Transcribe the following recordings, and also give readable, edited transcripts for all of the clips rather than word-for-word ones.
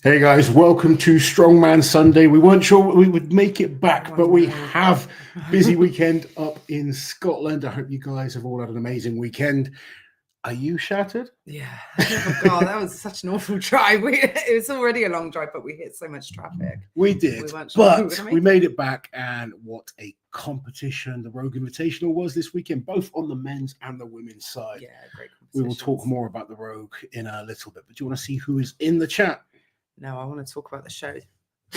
Hey guys, welcome to Strongman Sunday. We weren't sure we would make it back, but we have. Busy weekend up in Scotland. I hope you guys have all had an amazing weekend. Are you shattered? Yeah. Oh God, that was such an awful drive. It was already a long drive, but we hit so much traffic. We did, but we made it back, and what a competition the Rogue Invitational was this weekend, both on the men's and the women's side. Yeah, great. We will talk more about the Rogue in a little bit, but do you want to see who is in the chat? No, I want to talk about the show.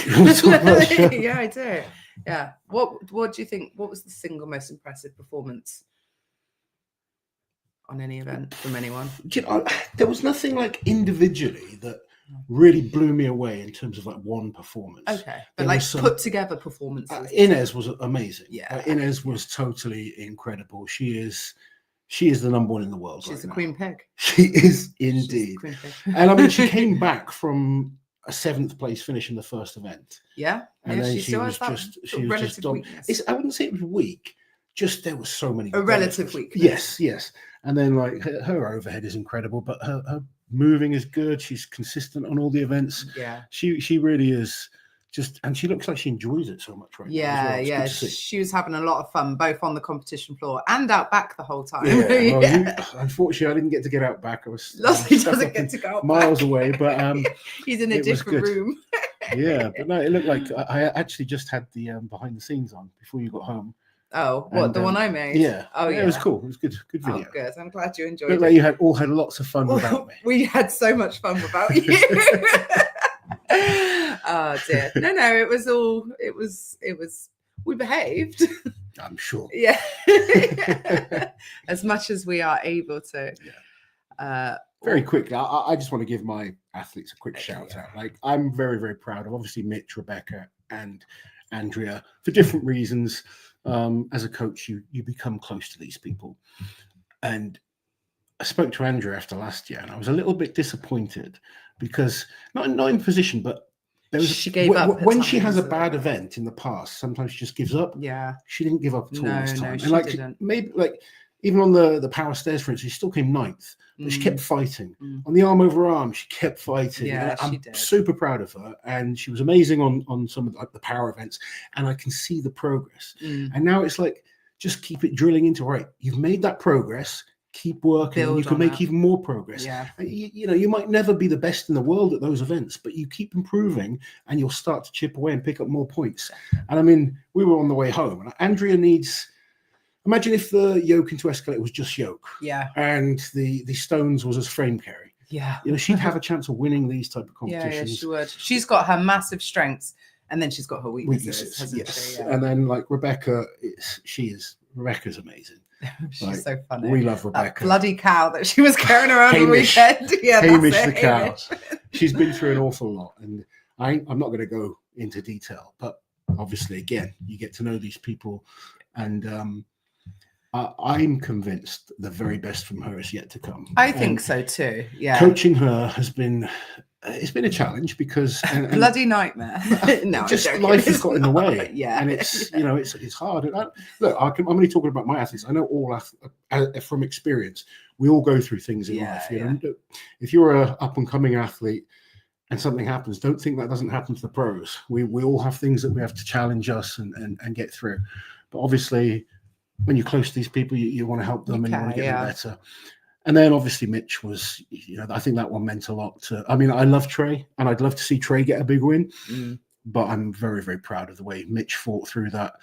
You want to talk about the show? Yeah, I do. Yeah. What do you think? What was the single most impressive performance on any event from anyone? You know, there was nothing like individually that really blew me away in terms of like one performance. Okay, but like put together performances. Inez was amazing. Yeah, Inez was totally incredible. She is the number one in the world. She's the queen pig. She is indeed. Queen pig. And I mean, she came back from a 7th place finish in the first event. Yeah, and then she was just weakness. I wouldn't say it was weak. Just there was so many. A relative weakness. Yes. And then like her overhead is incredible, but her moving is good. She's consistent on all the events. Yeah, she really is. And she looks like she enjoys it so much right now. Yeah. She was having a lot of fun, both on the competition floor and out back the whole time. Yeah. Well, unfortunately, I didn't get to get out back. Lossie doesn't get to go out miles away, but he's in a different room. Yeah, but no, it looked like I actually just had the behind the scenes on before you got home. Oh, what, the one I made? Yeah. Oh, yeah. It was cool. It was good video. Oh, good. I'm glad you enjoyed it. Like you all had lots of fun without me. We had so much fun without you. Oh dear. No, it was we behaved. I'm sure. Yeah. As much as we are able to. Yeah. Very quickly, I just want to give my athletes a quick shout out. Like, I'm very, very proud of obviously Mitch, Rebecca, and Andrea for different reasons. As a coach, you become close to these people. And I spoke to Andrea after last year, and I was a little bit disappointed because not in position, but she gave up when she has a bad event in the past. Sometimes she just gives up. Yeah, she didn't give up at all this time. No, and like didn't. Maybe like even on the power stairs, for instance, she still came 9th, but she kept fighting. On the arm over arm, she kept fighting. Yeah, I'm super proud of her, and she was amazing on some of the power events, and I can see the progress. And now it's like, just keep it drilling into, right, you've made that progress, keep working, and you can make even more progress. Yeah. You might never be the best in the world at those events, but you keep improving and you'll start to chip away and pick up more points. And I mean, we were on the way home, and Andrea needs... Imagine if the yoke into escalator was just yoke. Yeah. And the stones was as frame carry. Yeah. She'd have a chance of winning these type of competitions. Yeah, she would. She's got her massive strengths, and then she's got her weaknesses. Yes. Yeah. And then like Rebecca's amazing. She's so funny. We love Rebecca. That bloody cow that she was carrying around the weekend. Yeah, Hamish the cow. She's been through an awful lot, and I'm not going to go into detail, but obviously, again, you get to know these people, and I'm convinced the very best from her is yet to come. I think so too. Yeah, coaching her has been a challenge because bloody nightmare. No, just life has got in the way. Yeah, and it's it's hard. And look, I'm only talking about my athletes. I know all from experience. We all go through things in life. If you're a up and coming athlete and something happens, don't think that doesn't happen to the pros. We all have things that we have to challenge us and get through. But obviously, when you're close to these people, you want to help them and you want to get them better. And then obviously Mitch was, I think that one meant a lot to, I mean, I love Trey and I'd love to see Trey get a big win, but I'm very, very proud of the way Mitch fought through that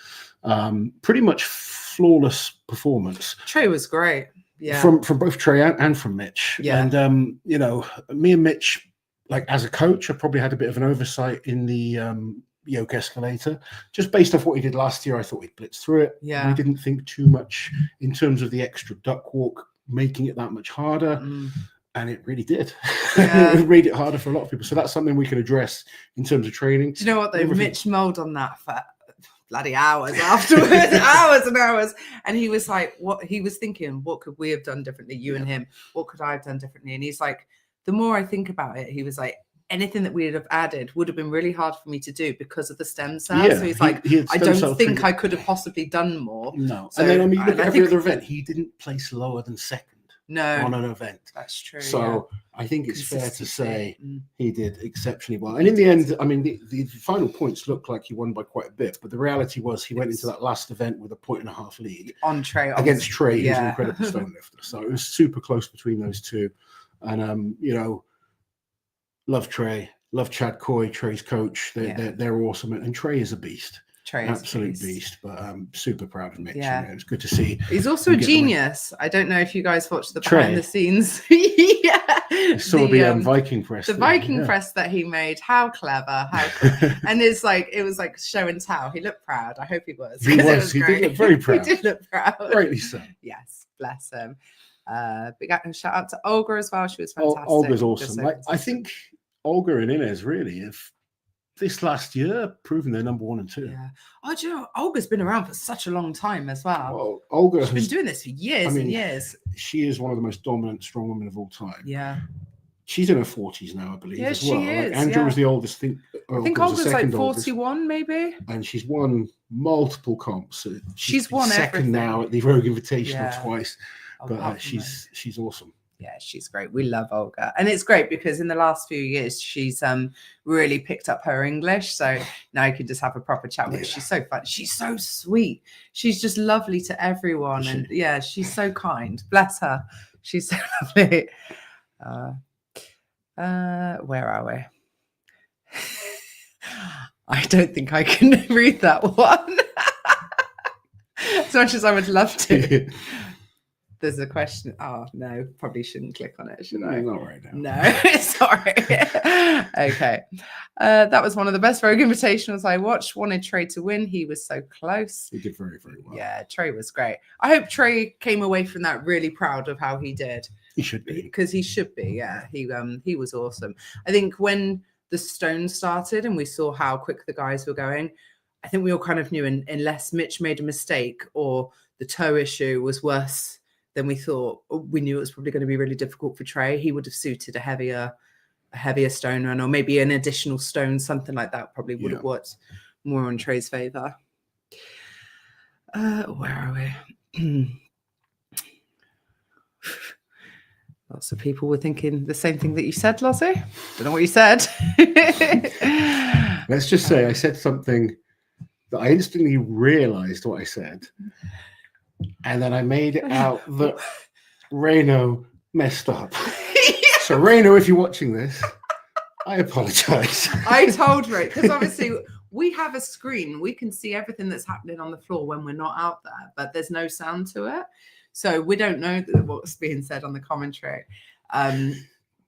pretty much flawless performance. Trey was great. Yeah. From both Trey and from Mitch. Yeah. And, me and Mitch, like as a coach, I probably had a bit of an oversight in the yoke escalator, just based off what he did last year. I thought he'd blitz through it. Yeah, we didn't think too much in terms of the extra duck walk, making it that much harder, and it really did. Yeah. It made it harder for a lot of people. So that's something we can address in terms of training. Do you know what though? Mitch mulled on that for bloody hours afterwards, hours and hours, and he was like, "What?" He was thinking, "What could we have done differently, you and him? What could I have done differently?" And he's like, "The more I think about it," he was like, anything that we'd have added would have been really hard for me to do because of the stem cells. So he's like, I don't think I could have possibly done more. No. So, and then, I mean, look at every other event, he didn't place lower than second. on an event. That's true. So I think it's fair to say Mm. he did exceptionally well. And in the end, I mean, the final points looked like he won by quite a bit, but the reality was he went into that last event with a 1.5 lead on Trey against Trey, who's an incredible stone lifter. So it was super close between those two. And you know, love Trey, love Chad Coy, Trey's coach. They're awesome, and Trey is a beast. Absolute beast, but I'm super proud of Mitch. Yeah, it's good to see. He's also a genius. I don't know if you guys watched the Trey. behind the scenes. Yeah, I saw the Viking press. The Viking press that he made. How clever! How cool. And it was like show and tell. He looked proud. I hope he was. He was. He did look very proud. He did look proud. Rightly so. Yes, bless him. Big shout out to Olga as well. She was fantastic. Olga's awesome. I think Olga and Inez really have this last year proven they're number 1 and 2. Yeah. Oh, do you know, Olga's been around for such a long time as well. Well, Olga's been doing this for years and years. She is one of the most dominant strong women of all time. Yeah. She's in her 40s now, I believe. Yeah, as well. she is. Like Andrew was the oldest. I think Olga's like 41, maybe. And she's won multiple comps. She's won second everything. Now at the Rogue Invitational twice. Oh, but she's awesome. Yeah, she's great. We love Olga. And it's great because in the last few years, she's really picked up her English. So now you can just have a proper chat with her. She's so fun. She's so sweet. She's just lovely to everyone. And yeah, she's so kind. Bless her. She's so lovely. Where are we? I don't think I can read that one. As much as I would love to. There's a question. Oh, no, probably shouldn't click on it, should I? Not right now. No, sorry. Okay. That was one of the best Rogue Invitationals I watched. Wanted Trey to win. He was so close. He did very, very well. Yeah, Trey was great. I hope Trey came away from that really proud of how he did. He should be. Because he should be, yeah. He was awesome. I think when the stone started and we saw how quick the guys were going, I think we all kind of knew unless Mitch made a mistake or the toe issue was worse than we thought, we knew it was probably going to be really difficult for Trey. He would have suited a heavier stone run, or maybe an additional stone, something like that probably would have worked more on Trey's favor. Where are we? Lots of people were thinking the same thing that you said, Lozzie. Don't know what you said. Let's just say I said something that I instantly realized what I said. And then I made it out that Reno messed up. So Reno, if you're watching this, I apologize. I told Ray, because obviously we have a screen. We can see everything that's happening on the floor when we're not out there, but there's no sound to it. So we don't know what's being said on the commentary.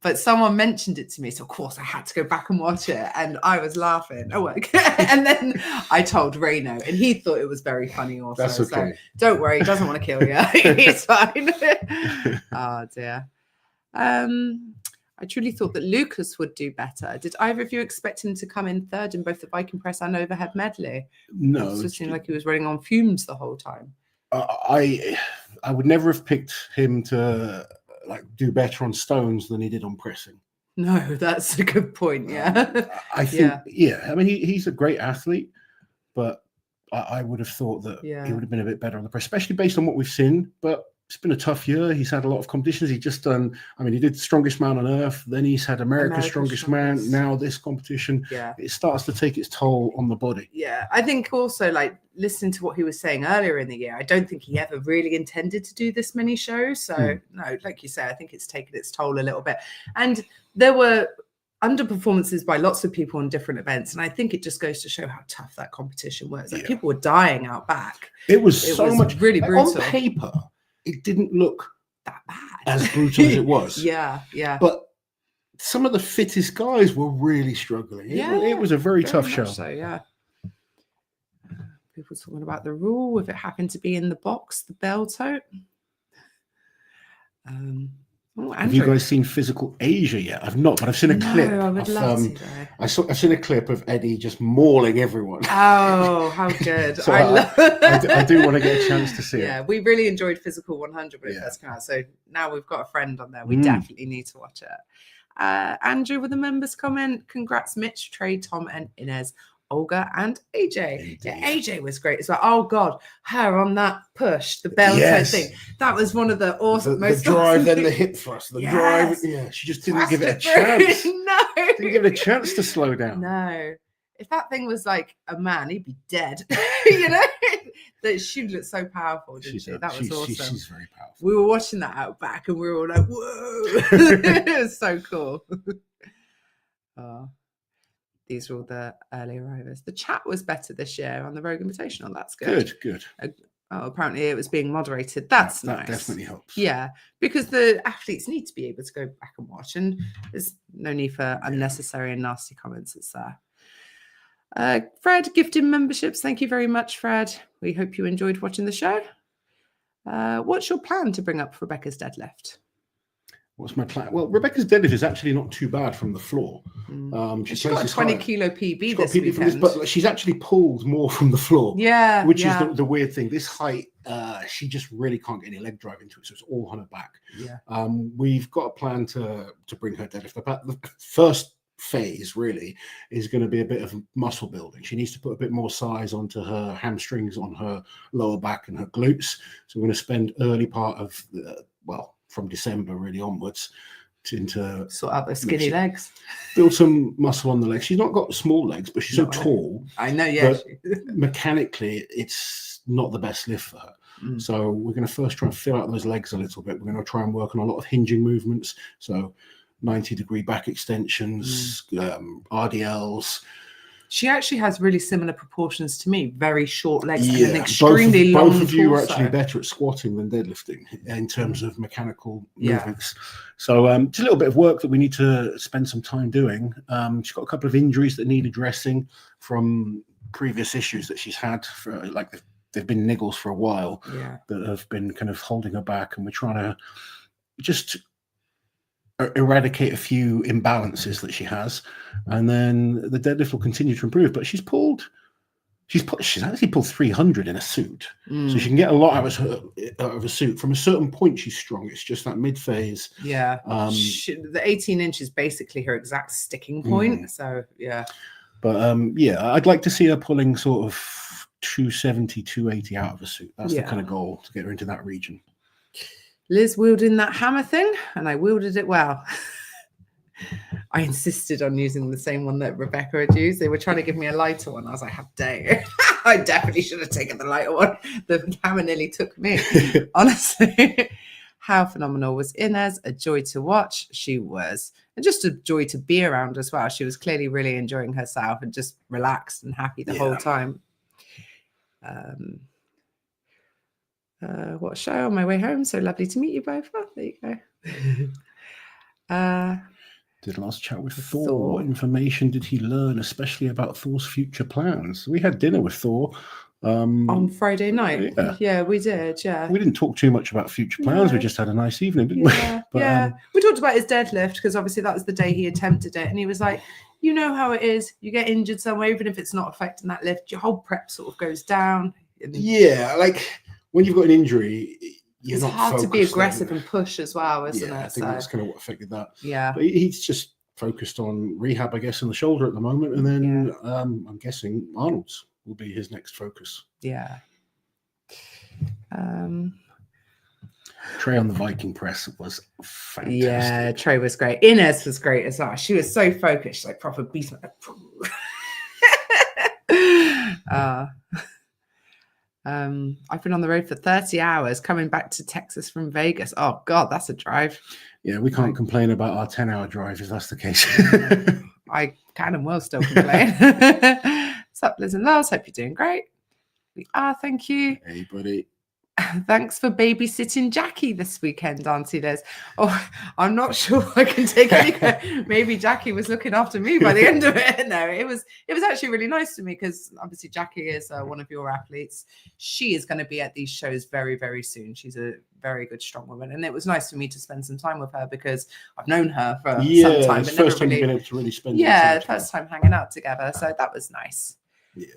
But someone mentioned it to me. So, of course, I had to go back and watch it. And I was laughing. Oh, and then I told Reno, and he thought it was very funny also. That's okay. So don't worry. He doesn't want to kill you. He's fine. Oh, dear. I truly thought that Lucas would do better. Did either of you expect him to come in third in both the Viking press and overhead medley? No. It just seemed like he was running on fumes the whole time. I would never have picked him to do better on stones than he did on pressing. No, that's a good point. Yeah. I think, I mean, he's a great athlete, but I would have thought that he would have been a bit better on the press, especially based on what we've seen. But it's been a tough year. He's had a lot of competitions. He did Strongest Man on Earth. Then he's had America's Strongest Man. Now this competition, it starts to take its toll on the body. Yeah. I think also, listening to what he was saying earlier in the year, I don't think he ever really intended to do this many shows. So no, like you say, I think it's taken its toll a little bit. And there were underperformances by lots of people on different events. And I think it just goes to show how tough that competition was. People were dying out back. It was really brutal. On paper, it didn't look that bad, as brutal as it was. Yeah. But some of the fittest guys were really struggling. It was a very tough show. So, yeah. People talking about the rule, if it happened to be in the box, the bell tote. Have you guys seen Physical Asia yet? I've not, but I've seen a clip. I would love to. I've seen a clip of Eddie just mauling everyone. Oh, how good! So I do want to get a chance to see it. Yeah, we really enjoyed Physical 100 when it first came out. So now we've got a friend on there. We definitely need to watch it. Andrew with a members comment. Congrats, Mitch, Trey, Tom, and Inez Olga and AJ. Indeed. Yeah, AJ was great as well. Oh God, her on that push, the bell toe thing. That was one of the awesome, most the drive, awesome then things. the hip thrust, the Yes. drive. Yeah, she just didn't give it a Through. chance. No, Didn't give it a chance to slow down. No. If that thing was like a man, he'd be dead. You know, that she looked so powerful, didn't she? That was awesome. She's very powerful. We were watching that out back, and we were all like, "Whoa!" It was so cool. These are all the early arrivers. The chat was better this year on the Rogue Invitational. That's good. Good. Apparently it was being moderated. That's that nice. Definitely helps. Yeah, because the athletes need to be able to go back and watch, and there's no need for unnecessary and nasty comments. It's there. Fred, gifting memberships. Thank you very much, Fred. We hope you enjoyed watching the show. What's your plan to bring up Rebecca's deadlift? What's my plan? Well, Rebecca's deadlift is actually not too bad from the floor. She's got a 20 kilo PB this weekend. But she's actually pulled more from the floor. Yeah. Which is the weird thing. This height, she just really can't get any leg drive into it. So it's all on her back. Yeah. We've got a plan to bring her deadlift up. The first phase really is going to be a bit of muscle building. She needs to put a bit more size onto her hamstrings, on her lower back and her glutes. So we're going to spend early part of from December really onwards into sort out those skinny legs, build some muscle on the legs. She's not got small legs, but she's so tall. I know, yeah. Mechanically, it's not the best lift for her. So we're going to first try and fill out those legs a little bit. We're going to try and work on a lot of hinging movements. So 90-degree back extensions, RDLs. She actually has really similar proportions to me. Very short legs and an extremely long torso. Both of you are actually better at squatting than deadlifting in terms of mechanical movements. So it's a little bit of work that we need to spend some time doing. She's got a couple of injuries that need addressing from previous issues that she's had. They've been niggles for a while that have been kind of holding her back, and we're trying to just eradicate a few imbalances that she has, and then the deadlift will continue to improve. But she's actually pulled 300 in a suit, so she can get a lot out of a suit. From a certain point, she's strong. It's just that mid phase. Yeah, the 18 inch is basically her exact sticking point. So but I'd like to see her pulling sort of 270, 280 out of a suit. That's the kind of goal, to get her into that region. Liz wielding that hammer thing, and I wielded it well. I insisted on using the same one that Rebecca had used. They were trying to give me a lighter one. I was like, how dare you? I definitely should have taken the lighter one. The hammer nearly took me. Honestly, how phenomenal was Inez? A joy to watch. She was. And just a joy to be around as well. She was clearly really enjoying herself and just relaxed and happy the whole time. What a show on my way home. So lovely to meet you both. Oh, there you go. Did last chat with Thor. What information did he learn, especially about Thor's future plans? We had dinner with Thor on Friday night. Yeah, we did. Yeah, we didn't talk too much about future plans. We just had a nice evening, didn't we? But, we talked about his deadlift, because obviously that was the day he attempted it, and he was like, you know how it is. You get injured somewhere, even if it's not affecting that lift, your whole prep sort of goes down. When you've got an injury, it's hard to be aggressive and push as well, isn't it? I think that's kind of what affected that. Yeah. But he's just focused on rehab, I guess, in the shoulder at the moment. And then I'm guessing Arnold's will be his next focus. Yeah. Trey on the Viking press was fantastic. Yeah, Trey was great. Inez was great as well. She was so focused, like proper beast. I've been on the road for 30 hours coming back to Texas from Vegas. Oh God, that's a drive. Yeah, we can't complain about our 10-hour drive if that's the case. I can and will still complain. What's up, Liz and Lars? Hope you're doing great. We are, thank you. Hey, buddy. Thanks for babysitting Jackie this weekend, Auntie Liz. Oh, I'm not sure I can take any. Maybe Jackie was looking after me by the end of it. No, it was actually really nice to me, because obviously Jackie is one of your athletes. She is going to be at these shows very, very soon. She's a very good, strong woman, and it was nice for me to spend some time with her, because I've known her for some time. It's the first time you've been able to really spend. First time hanging out together, so that was nice. Yeah.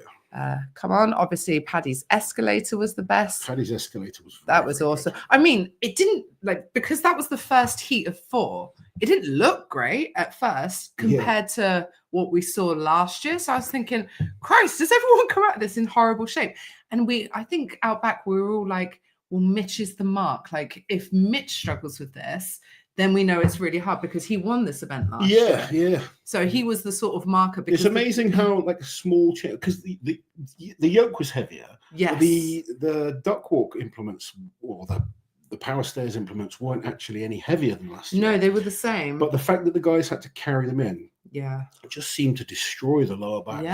Come on. Obviously, Paddy's escalator was the best. Paddy's escalator was that was awesome. I mean, it didn't because that was the first heat of 4. It didn't look great at first compared to what we saw last year. So I was thinking, Christ, does everyone come out of this in horrible shape? And I think out back we were all like, well, Mitch is the mark. Like, if Mitch struggles with this, then we know it's really hard because he won this event last year. Yeah. So he was the sort of marker. Because it's amazing how like a small change, because the yoke was heavier. Yes. The duck walk implements or the power stairs implements weren't actually any heavier than last year. No, they were the same. But the fact that the guys had to carry them in, it just seemed to destroy the lower backs.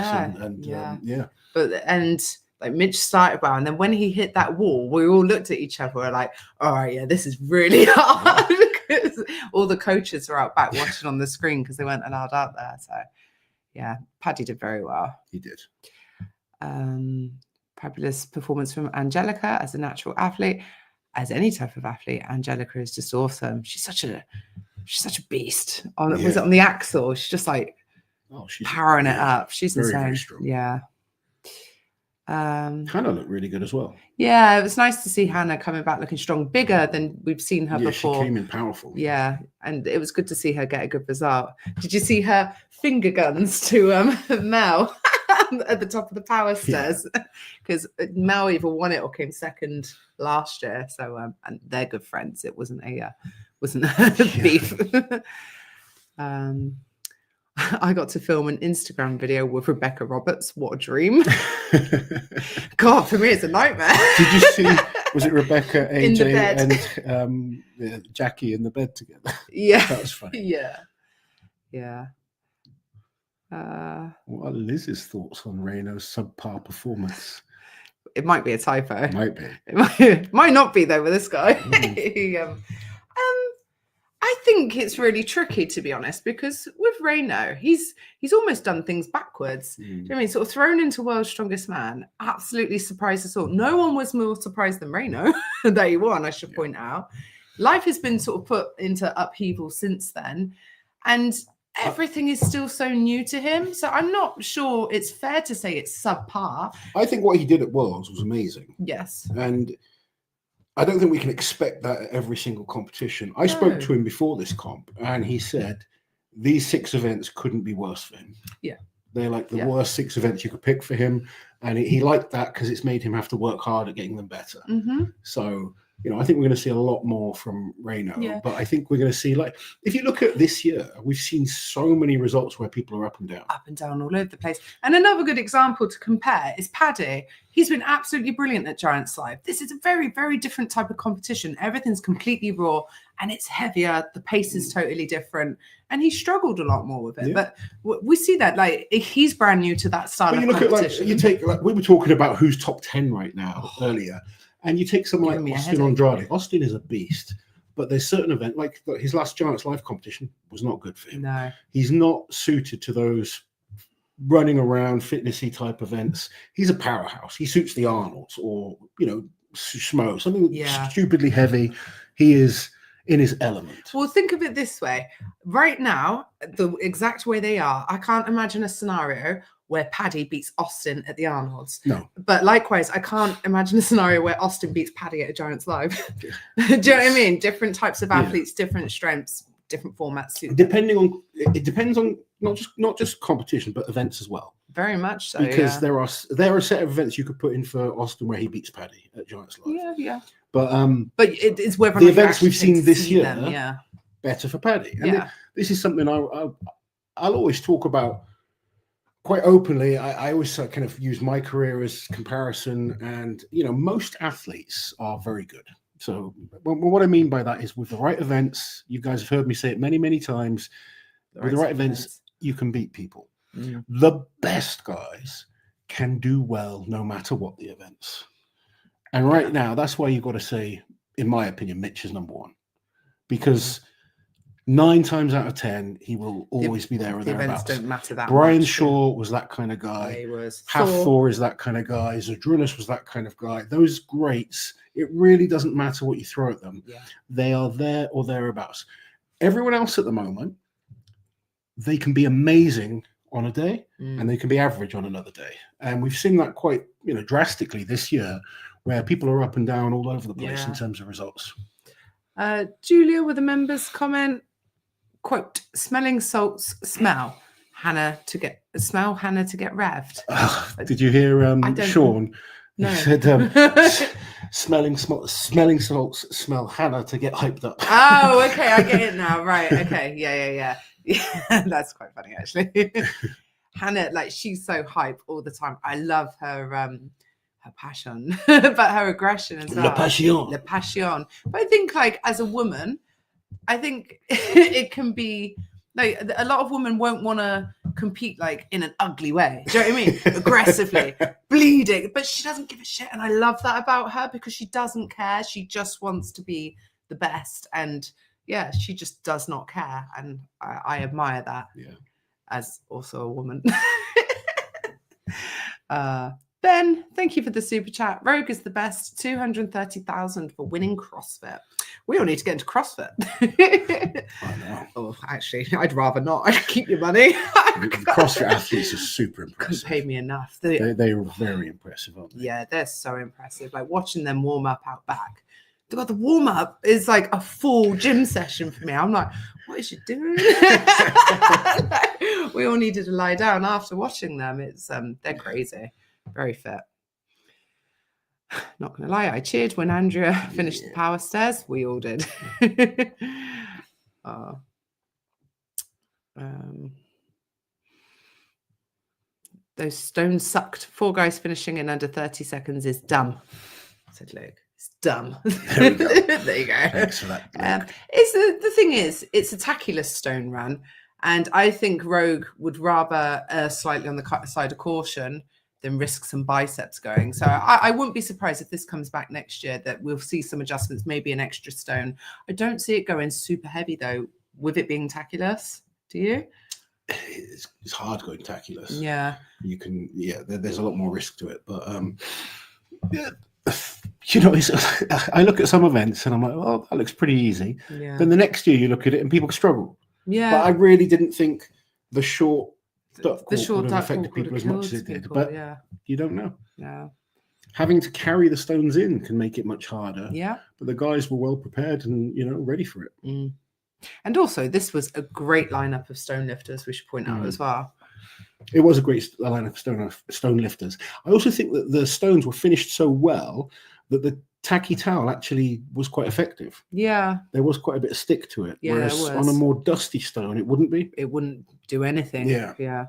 And like Mitch started well, and then when he hit that wall, we all looked at each other. We're like, "All right, yeah, this is really hard." Because all the coaches were out back watching on the screen because they weren't allowed out there. So, yeah, Paddy did very well. He did. Fabulous performance from Angelica as a natural athlete, as any type of athlete. Angelica is just awesome. She's such a beast. Was it on the axle? She's just like she's powering it up. She's very, insane. Very strong. Yeah. Hannah looked really good as well. Yeah, it was nice to see Hannah coming back looking strong, bigger than we've seen her before. She came in powerful. Yeah, and it was good to see her get a good result. Did you see her finger guns to Mel at the top of the power stairs? Because Mel either won it or came second last year. So and they're good friends. It wasn't a beef. I got to film an Instagram video with Rebecca Roberts. What a dream. God, for me, it's a nightmare. Did you see, was it Rebecca, AJ, and Jackie in the bed together? Yeah. That was funny. Yeah. What are Liz's thoughts on Reno's subpar performance? It might be a typo. It might be. It might not be, though, with this guy. I think it's really tricky, to be honest, because with Reno, he's almost done things backwards. Do you know what I mean? Sort of thrown into World's Strongest Man, absolutely surprised us all. No one was more surprised than Reno that he won, I should point out. Life has been sort of put into upheaval since then, and everything is still so new to him. So I'm not sure it's fair to say it's subpar. I think what he did at Worlds was amazing. Yes. And I don't think we can expect that at every single competition. I spoke to him before this comp, and he said these 6 events couldn't be worse for him. Yeah. They're like the worst 6 events you could pick for him. And he liked that because it's made him have to work hard at getting them better. So, I think we're going to see a lot more from Reno. Yeah. But I think we're going to see, like, if you look at this year, we've seen so many results where people are up and down. Up and down all over the place. And another good example to compare is Paddy. He's been absolutely brilliant at Giants Live. This is a very, very different type of competition. Everything's completely raw and it's heavier. The pace is totally different. And he struggled a lot more with it. Yeah. But we see that, like, he's brand new to that style of competition. We were talking about who's top 10 right now earlier. And you take someone like Austin Andrade. Austin is a beast. But there's certain events, like his last Giants Live competition was not good for him. No. He's not suited to those running around fitnessy type events. He's a powerhouse. He suits the Arnolds or, Schmo, something stupidly heavy. He is in his element. Well, think of it this way. Right now, the exact way they are, I can't imagine a scenario where Paddy beats Austin at the Arnolds. No. But likewise, I can't imagine a scenario where Austin beats Paddy at a Giants Live. Do you know what I mean? Different types of athletes, different strengths, different formats. It depends on not just competition, but events as well. Very much so. Because there are a set of events you could put in for Austin where he beats Paddy at Giants Live. Yeah. But it's whether the events we've seen this year better for Paddy. And yeah. This is something I'll always talk about quite openly. I always kind of use my career as comparison, and most athletes are very good. So what I mean by that is with the right events, you guys have heard me say it many, many times, with the right events, you can beat people. Mm. The best guys can do well no matter what the events. And right now, that's why you've got to say, in my opinion, Mitch is number one. Because 9 times out of 10, he will always be there or thereabouts. Events don't matter that Brian much. Shaw was that kind of guy. Yeah, he was. Thor is that kind of guy. Zadrunas was that kind of guy. Those greats, it really doesn't matter what you throw at them. Yeah. They are there or thereabouts. Everyone else at the moment, they can be amazing on a day, and they can be average on another day. And we've seen that quite, drastically this year, where people are up and down all over the place in terms of results. Julia with a member's comment, quote, smelling salts smell Hannah to get revved. Did you hear Sean? No. He said smelling salts smell Hannah to get hyped up. Oh, okay, I get it now. Right, okay, yeah. That's quite funny actually. Hannah, like, she's so hype all the time. I love her passion, but her aggression as well. La passion. But I think, like, as a woman, I think it can be like a lot of women won't want to compete like in an ugly way. Do you know what I mean? Aggressively, bleeding, but she doesn't give a shit, and I love that about her because she doesn't care. She just wants to be the best, and yeah, she just does not care, and I admire that. Yeah, as also a woman. Ben, thank you for the super chat. Rogue is the best. 230,000 for winning CrossFit. We all need to get into CrossFit. I know. Oh, actually, I'd rather not. I'd keep your money. CrossFit athletes are super impressive. Couldn't pay me enough. They are very impressive, aren't they? Yeah, they're so impressive. Like watching them warm up out back. The warm up is like a full gym session for me. I'm like, what is she doing? We all needed to lie down after watching them. It's they're crazy. Very fit. Not gonna lie, I cheered when Andrea finished the power stairs. We all did. Those stones sucked. 4 guys finishing in under 30 seconds is dumb, said Luke. It's dumb. There we go. There you go. Thanks for that. The thing is, it's a tackless stone run, and I think Rogue would rather slightly on the side of caution than risk some biceps going. So I wouldn't be surprised if this comes back next year that we'll see some adjustments, maybe an extra stone. I don't see it going super heavy though, with it being tackless. Do you? It's hard going tackless. Yeah. You can, there's a lot more risk to it. But I look at some events and I'm like, well, that looks pretty easy. Yeah. Then the next year you look at it and people struggle. Yeah. But I really didn't think the short duck the short would have duck affected people as much as it did. But you don't know. Yeah. Having to carry the stones in can make it much harder. Yeah. But the guys were well prepared and, ready for it. Mm. And also, this was a great lineup of stone lifters, we should point out as well. It was a great lineup of stone lifters. I also think that the stones were finished so well that the tacky towel actually was quite effective. Yeah. There was quite a bit of stick to it. Yeah, whereas on a more dusty stone, it wouldn't be. It wouldn't do anything. Yeah. Yeah.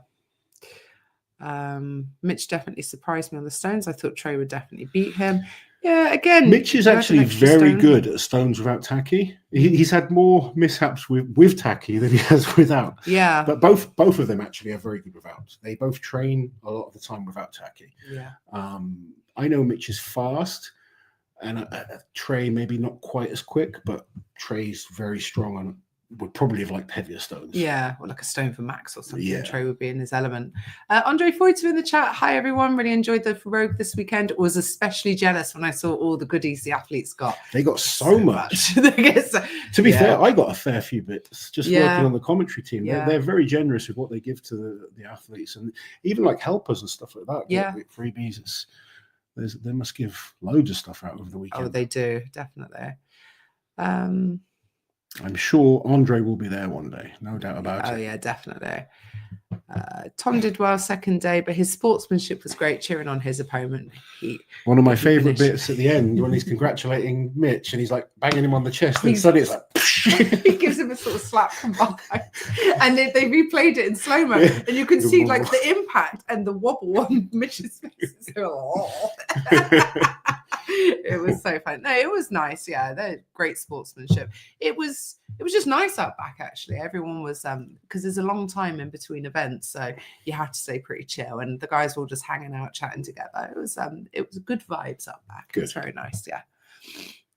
Mitch definitely surprised me on the stones. I thought Trey would definitely beat him. Yeah, again, Mitch is actually very good at stones without tacky. He's had more mishaps with tacky than he has without. Yeah. But both of them actually are very good without. They both train a lot of the time without tacky. Yeah. I know Mitch is fast, and Trey maybe not quite as quick, but Trey's very strong on. Would probably have liked heavier stones. Yeah, or like a stone for Max or something. Yeah. Trey would be in his element. Andre Foyter in the chat. Hi, everyone. Really enjoyed the Rogue this weekend. Was especially jealous when I saw all the goodies the athletes got. They got so much. To be fair, I got a fair few bits just working on the commentary team. Yeah. They're very generous with what they give to the athletes, and even like helpers and stuff like that. Yeah. Freebies. They must give loads of stuff out over the weekend. Oh, they do. Definitely. I'm sure Andre will be there one day, no doubt about it. Oh, yeah, definitely. Tom did well second day, but his sportsmanship was great, cheering on his opponent. One of my favourite bits at the end when he's congratulating Mitch and he's like banging him on the chest, and suddenly it's like he gives him a sort of slap from behind, and they replayed it in slow mo, and you can see like the impact and the wobble on Mitch's face. It was so fun. No, it was nice. Yeah, they're great sportsmanship. It was just nice out back actually. Everyone was because there's a long time in between events, so you have to stay pretty chill. And the guys were all just hanging out, chatting together. It was good vibes out back. It was very nice.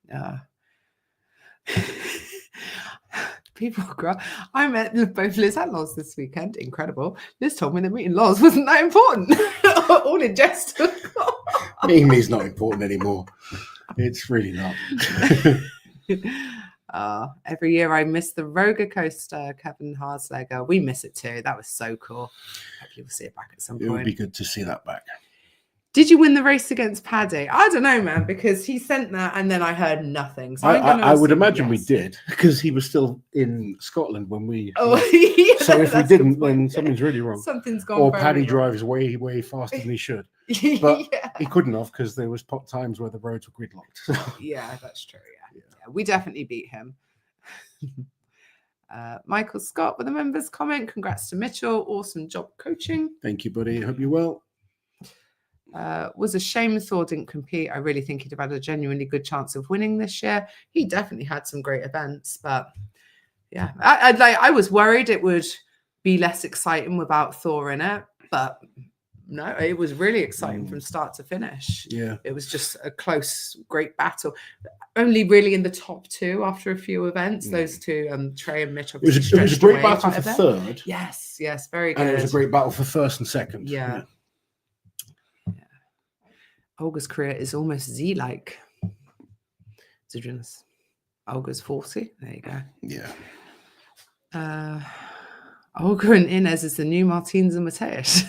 Yeah. People grow. I met both Liz and Loz this weekend. Incredible. Liz told me that meeting Loz wasn't that important. All in jest. Meeting me is not important anymore. It's really not. Every year I miss the roller coaster, Kevin Harslegger. We miss it too. That was so cool. Hopefully we'll see it back at some point. It would be good to see that back. Did you win the race against Paddy? I don't know, man, because he sent that and then I heard nothing. So I would imagine we did, because he was still in Scotland when we. Oh, yeah, so if we didn't, then something's really wrong. Something's gone. Or Paddy drives way faster than he should. But he couldn't have, because there was times where the roads were gridlocked. So. Yeah, that's true. Yeah, we definitely beat him. Michael Scott with a members comment. Congrats to Mitchell. Awesome job coaching. Thank you, buddy. Hope you're well. Was a shame Thor didn't compete. I really think he'd have had a genuinely good chance of winning this year. He definitely had some great events, but yeah, I was worried it would be less exciting without Thor in it, but no, it was really exciting from start to finish. Yeah, it was just a close, great battle. Only really in the top two after a few events. Those two, Trey and Mitch. It was a great battle for third. Yes, very good. And it was a great battle for first and second. Yeah. Olga's career is almost Z-like. Olga's 40. There you go. Yeah. Olga and Inez is the new Martins and Mateus.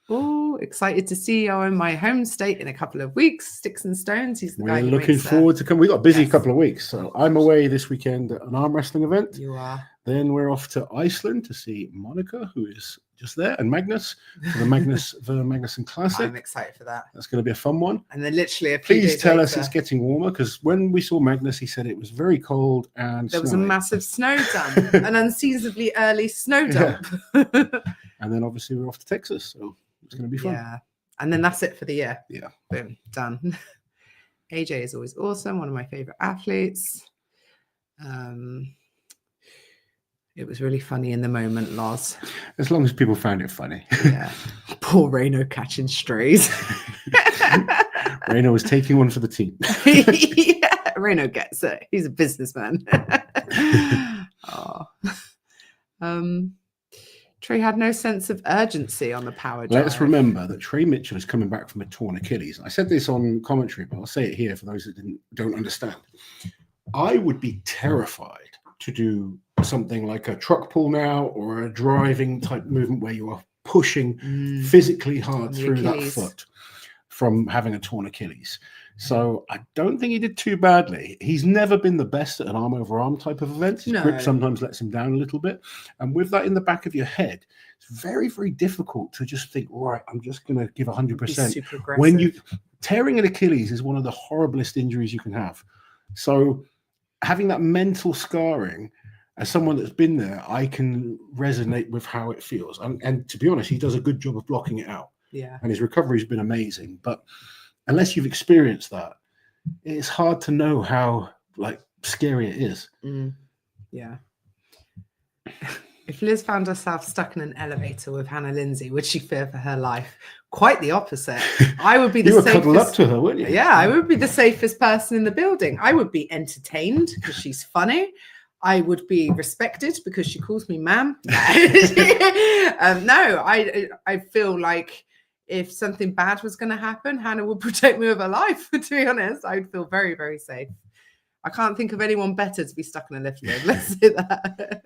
Oh, excited to see you in my home state in a couple of weeks. Sticks and Stones. He's the guy. We're looking forward to coming. We got a busy couple of weeks. So I'm away this weekend at an arm wrestling event. You are. Then we're off to Iceland to see Monica, who is just there, and Magnus for the Magnuson Classic. I'm excited for that. That's going to be a fun one. And then literally a few Please days tell later, us it's getting warmer, because when we saw Magnus, he said it was very cold and there was a snowing. massive snow dump, an unseasonably early snow dump. And then obviously we're off to Texas, so it's going to be fun. Yeah. And then that's it for the year. Yeah. Boom, done. AJ is always awesome. One of my favorite athletes. It was really funny in the moment, Loz. As long as people found it funny. Yeah. Poor Reno catching strays. Reno was taking one for the team. Yeah, Reno gets it. He's a businessman. Trey had no sense of urgency on the power drive. Let's remember that Trey Mitchell is coming back from a torn Achilles. I said this on commentary, but I'll say it here for those that don't understand. I would be terrified to do something like a truck pull now, or a driving type movement where you are pushing physically hard through that foot from having a torn Achilles. So I don't think he did too badly. He's never been the best at an arm over arm type of event. His grip sometimes lets him down a little bit. And with that in the back of your head, it's very, very difficult to just think, right, I'm just going to give 100%. When you tearing an Achilles is one of the horriblest injuries you can have. So having that mental scarring, as someone that's been there, I can resonate with how it feels. And to be honest, he does a good job of blocking it out. Yeah. And his recovery has been amazing. But unless you've experienced that, it's hard to know how scary it is. Yeah. If Liz found herself stuck in an elevator with Hannah Lindsay, would she fear for her life? Quite the opposite. I would be the you safest. You would cuddle up to her, wouldn't you? Yeah, I would be the safest person in the building. I would be entertained because she's funny. I would be respected because she calls me ma'am. No, I feel like if something bad was going to happen, Hannah would protect me with her life. To be honest, I would feel very, very safe. I can't think of anyone better to be stuck in a lift with. Let's say that.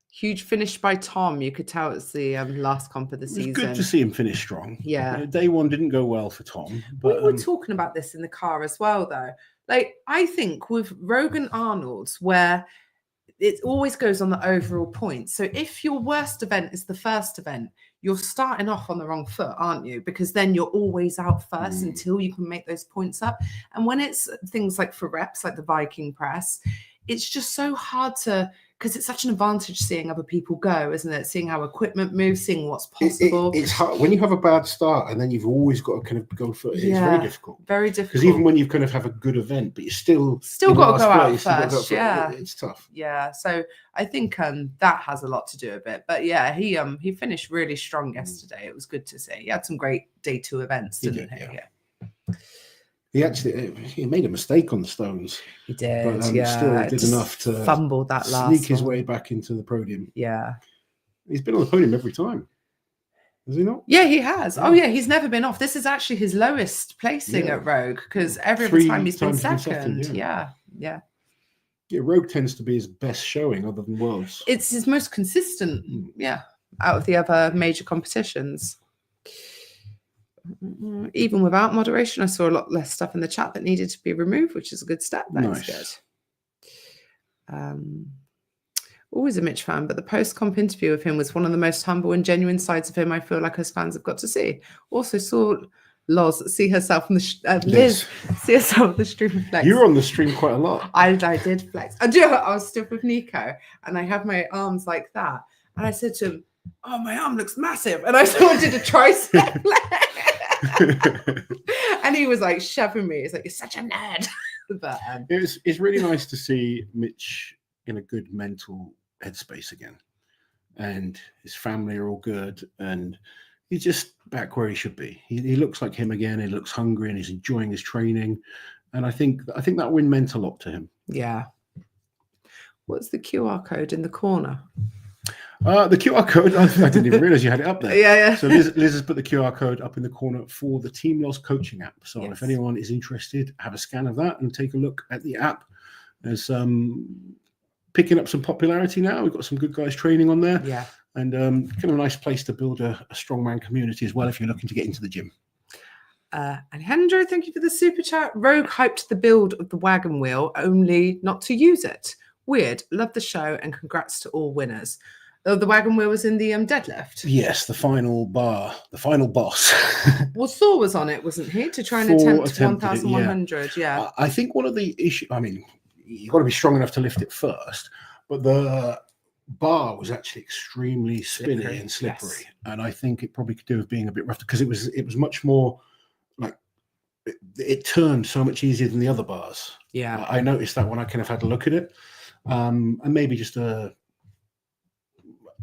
Huge finish by Tom. You could tell it's the last comp of the season. It's good to see him finish strong. Yeah. Day one didn't go well for Tom. But, we were talking about this in the car as well, though. I think with Rogan Arnold's, where it always goes on the overall point. So if your worst event is the first event, you're starting off on the wrong foot, aren't you? Because then you're always out first until you can make those points up. And when it's things like for reps, like the Viking press, it's just so hard to, because it's such an advantage seeing other people go, isn't it? Seeing how equipment moves, seeing what's possible. It's hard when you have a bad start and then you've always got to kind of go for it. It's very difficult. Very difficult. Because even when you kind of have a good event, but you still got to go out first. Yeah, it's tough. Yeah, so I think that has a lot to do with it. But yeah, he finished really strong yesterday. It was good to see. He had some great day two events, didn't he? Yeah. He made a mistake on the stones. He did, but, still did enough to fumble that last sneak his way back into the podium. Yeah. He's been on the podium every time. Has he not? Yeah, he has. Yeah. Oh, yeah, he's never been off. This is actually his lowest placing Yeah. at Rogue because every other 3 time he's been times he's been second. second, Yeah, yeah. Yeah, Rogue tends to be his best showing other than Worlds. It's his most consistent, yeah, out of the other major competitions. Even without moderation, I saw a lot less stuff in the chat that needed to be removed, which is a good step. That is good. Always a Mitch fan, but the post-comp interview of him was one of the most humble and genuine sides of him I feel like us fans have got to see. Also saw Loz see herself in the Liz see herself on the stream flex. You were on the stream quite a lot. I did flex. I was stood with Nico and I had my arms like that. And I said to him, "Oh, my arm looks massive." And I wanted a tricep flex. And he was like shoving me. He's like, "You're such a nerd." But it's really nice to see Mitch in a good mental headspace again, and his family are all good, and he's just back where he should be. He looks like him again. He looks hungry and he's enjoying his training, and I think that win meant a lot to him. Yeah. What's the QR code in the corner? The QR code, I didn't even realize you had it up there. Yeah. So Liz has put the QR code up in the corner for the Team Loss coaching app. So if anyone is interested, have a scan of that and take a look at the app. There's picking up some popularity now. We've got some good guys training on there. Yeah. And kind of a nice place to build a strongman community as well if you're looking to get into the gym. Alejandro, thank you for the super chat. Rogue hyped the build of the wagon wheel, only not to use it. Weird. Love the show and congrats to all winners. Oh, the wagon wheel was in the deadlift. Yes, the final bar, the final boss. Well, Thor was on it, wasn't he? To try and attempt 1,100. Yeah. I think one of the issues, I mean, you've got to be strong enough to lift it first, but the bar was actually extremely spinny and slippery. Yes. And I think it probably could do with being a bit rough because it was much more like it turned so much easier than the other bars. Yeah. I noticed that when I kind of had a look at it. And maybe just a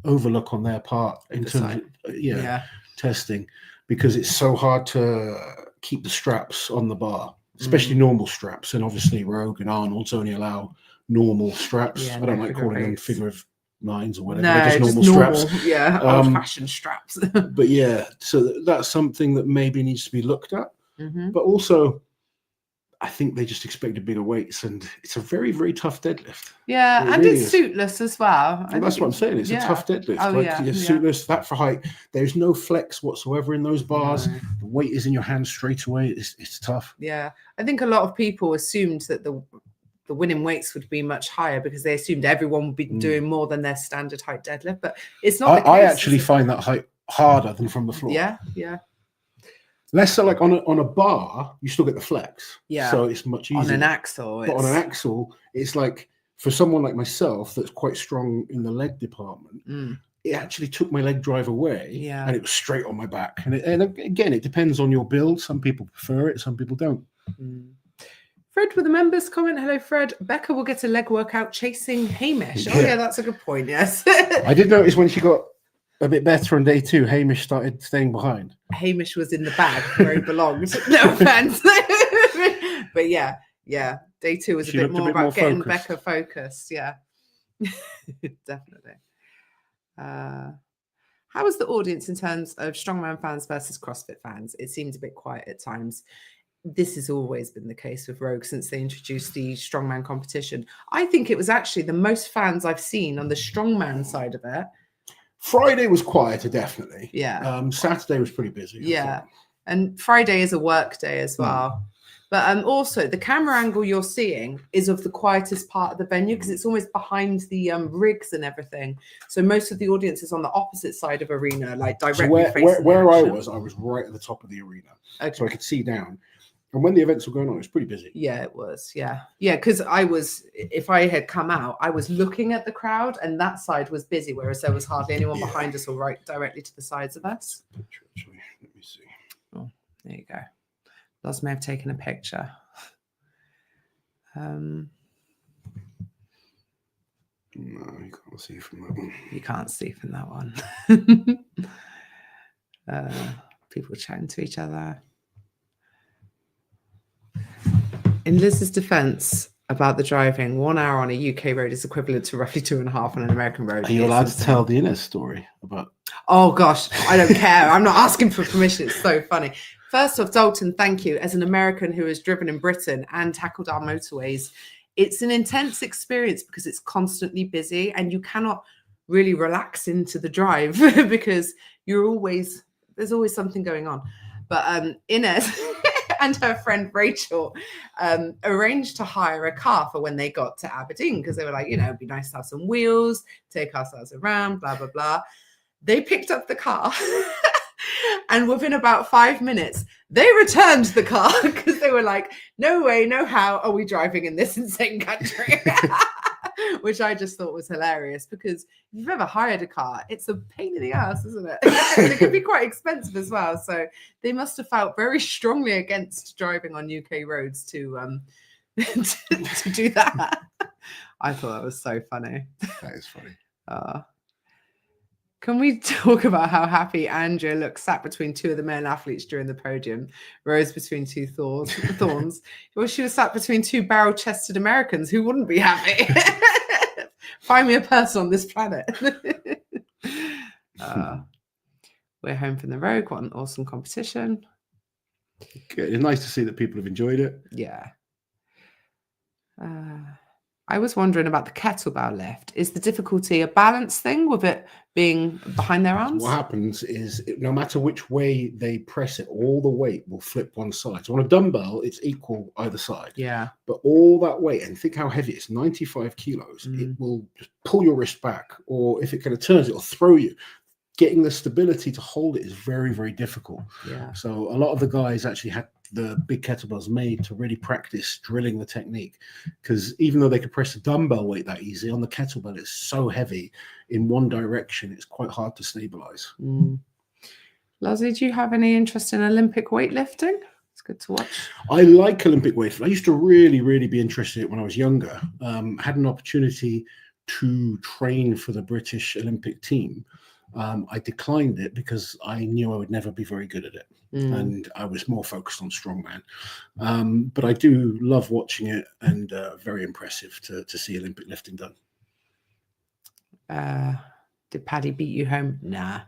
overlook on their part in terms of testing, because it's so hard to keep the straps on the bar, especially normal straps. And obviously Rogue and Arnold's only allow normal straps. I don't like calling them figure of nines or whatever. They're just normal straps. Yeah, old-fashioned straps. But yeah, so that's something that maybe needs to be looked at. But also, I think they just expected bigger weights, and it's a very, very tough deadlift. Yeah, and really it's suitless as well. That's what I'm saying. It's a tough deadlift. Suitless, that for height. There's no flex whatsoever in those bars. No. The weight is in your hands straight away. It's tough. Yeah, I think a lot of people assumed that the winning weights would be much higher because they assumed everyone would be doing more than their standard height deadlift, but it's not the case. I actually find that height harder than from the floor. Yeah. Less so like on a bar, you still get the flex. Yeah. So it's much easier. On an axle. But on an axle, it's like for someone like myself that's quite strong in the leg department, it actually took my leg drive away. Yeah. And it was straight on my back. And again, it depends on your build. Some people prefer it, some people don't. Fred with a members comment. Hello, Fred. Becca will get a leg workout chasing Hamish. Oh, yeah, that's a good point. Yes. I did notice when she got a bit better on day 2, Hamish started staying behind. Hamish was in the bag where he belonged. No offense. But yeah. Day 2 was a bit more about getting Becca focused. Yeah. Definitely. How was the audience in terms of strongman fans versus CrossFit fans? It seemed a bit quiet at times. This has always been the case with Rogue since they introduced the strongman competition. I think it was actually the most fans I've seen on the strongman side of it. Friday was quieter, definitely. Yeah. Saturday was pretty busy. Yeah. And Friday is a work day as well. But also the camera angle you're seeing is of the quietest part of the venue because it's almost behind the rigs and everything. So most of the audience is on the opposite side of arena, like directly facing where I was right at the top of the arena. Okay. So I could see down. And when the events were going on, it was pretty busy. Yeah, it was. Yeah. Because if I had come out, I was looking at the crowd and that side was busy, whereas there was hardly anyone behind us or right directly to the sides of us. Actually, let me see. Oh, there you go. Loz may have taken a picture. No, you can't see from that one. You can't see from that one. People chatting to each other. In Liz's defense, about the driving. 1 hour on a UK road is equivalent to roughly 2.5 on an American road. Are you allowed to tell the inner story about? Oh gosh, I don't care. I'm not asking for permission. It's so funny. First off, Dalton, thank you. As an American who has driven in Britain and tackled our motorways, it's an intense experience because it's constantly busy and you cannot really relax into the drive because there's always something going on. But Inez and her friend Rachel arranged to hire a car for when they got to Aberdeen because they were like, it'd be nice to have some wheels, take ourselves around, blah, blah, blah. They picked up the car and within about 5 minutes, they returned the car because they were like, no way, no how are we driving in this insane country? Which I just thought was hilarious because if you've ever hired a car, it's a pain in the ass, isn't it? And it can be quite expensive as well. So they must have felt very strongly against driving on UK roads to do that. I thought that was so funny. That is funny. Can we talk about how happy Andrea looked sat between two of the male athletes during the podium, Rose between two thorns? Well, she was sat between two barrel-chested Americans. Who wouldn't be happy? Find me a person on this planet. We're home from the road. What an awesome competition. Good. It's nice to see that people have enjoyed it. Yeah. I was wondering about the kettlebell lift. Is the difficulty a balance thing with it being behind their arms? What happens is no matter which way they press it, all the weight will flip one side. So on a dumbbell, it's equal either side. Yeah. But all that weight, and think how heavy it is, 95 kilos, it will just pull your wrist back. Or if it kind of turns, it'll throw you. Getting the stability to hold it is very, very difficult. Yeah. So a lot of the guys actually had the big kettlebells made to really practice drilling the technique, because even though they could press a dumbbell weight that easy, on the kettlebell it's so heavy in one direction, it's quite hard to stabilize. Lozzie, do you have any interest in Olympic weightlifting? It's good to watch. I like Olympic weightlifting. I used to really, really be interested in it when I was younger. Had an opportunity to train for the British Olympic team. I declined it because I knew I would never be very good at it. And I was more focused on strongman. But I do love watching it, and very impressive to see Olympic lifting done. Did Paddy beat you home? Nah.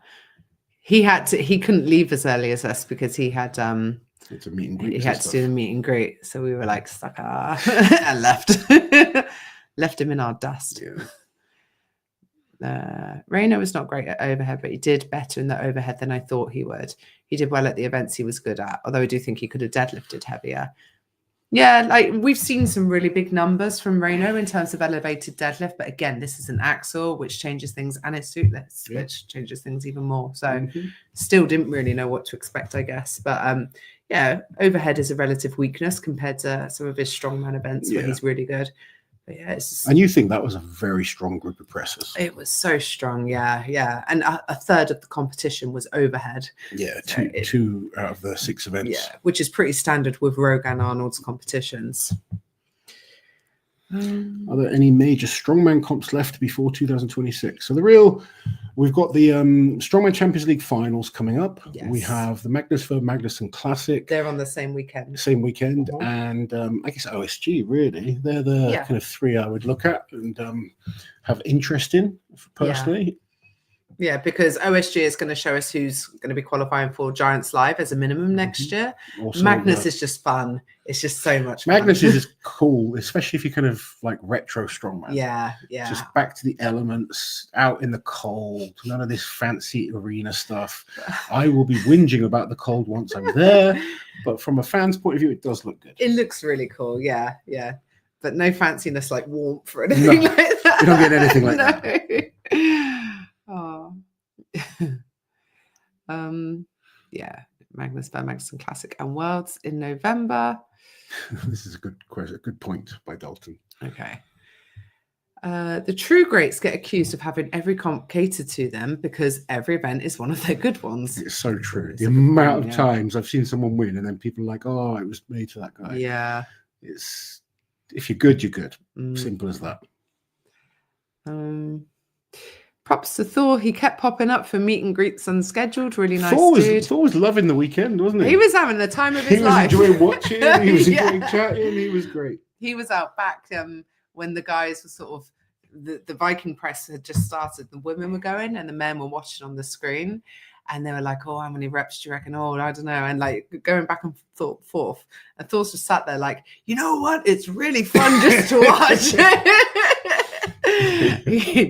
He couldn't leave as early as us because he had it's a meet and greet. He had to do the meet and greet. So we were like, sucker, and left. Left him in our dust. Yeah. Rayno was not great at overhead, but he did better in the overhead than I thought he would. He did well at the events he was good at, although I do think he could have deadlifted heavier. Yeah, like we've seen some really big numbers from Rayno in terms of elevated deadlift, but again, this is an axle, which changes things, and it's suitless, which changes things even more. So still didn't really know what to expect, I guess. But yeah, overhead is a relative weakness compared to some of his strongman events where he's really good. But yeah, and you think that was a very strong group of pressers? It was so strong, yeah. And a third of the competition was overhead. Yeah, two out of the 6 events. Yeah, which is pretty standard with Rogan Arnold's competitions. Are there any major strongman comps left before 2026? So we've got the Strongman Champions League finals coming up. Yes. We have the Magnuson Classic. They're on the same weekend. And I guess OSG, really. They're the kind of 3 I would look at and have interest in, personally. Yeah, because OSG is going to show us who's going to be qualifying for Giants Live as a minimum next year. Also, Magnus is just fun. It's just so much fun. Magnus is just cool, especially if you kind of like retro strongman. Yeah. Just back to the elements, out in the cold, none of this fancy arena stuff. I will be whinging about the cold once I'm there, but from a fan's point of view, it does look good. It looks really cool, yeah. But no fanciness like warmth or anything like that. You don't get anything like that. Oh. Magnus Magnuson Classic and Worlds in November. This is a good point by Dalton. Okay. The true greats get accused of having every comp catered to them because every event is one of their good ones. It's so true. The amount of times I've seen someone win and then people are like, oh, it was made for that guy. Yeah. It's if you're good, you're good. Simple as that. Props to Thor. He kept popping up for meet and greets unscheduled. Really nice dude. Thor was loving the weekend, wasn't he? He was having the time of his life. He was enjoying watching. He was enjoying chatting. He was great. he was out back when the guys were sort of the Viking press had just started. The women were going and the men were watching on the screen, and they were like, "Oh, how many reps do you reckon?" "Oh, I don't know," and like going back and forth. And Thor's just sat there like, "You know what? It's really fun just to watch."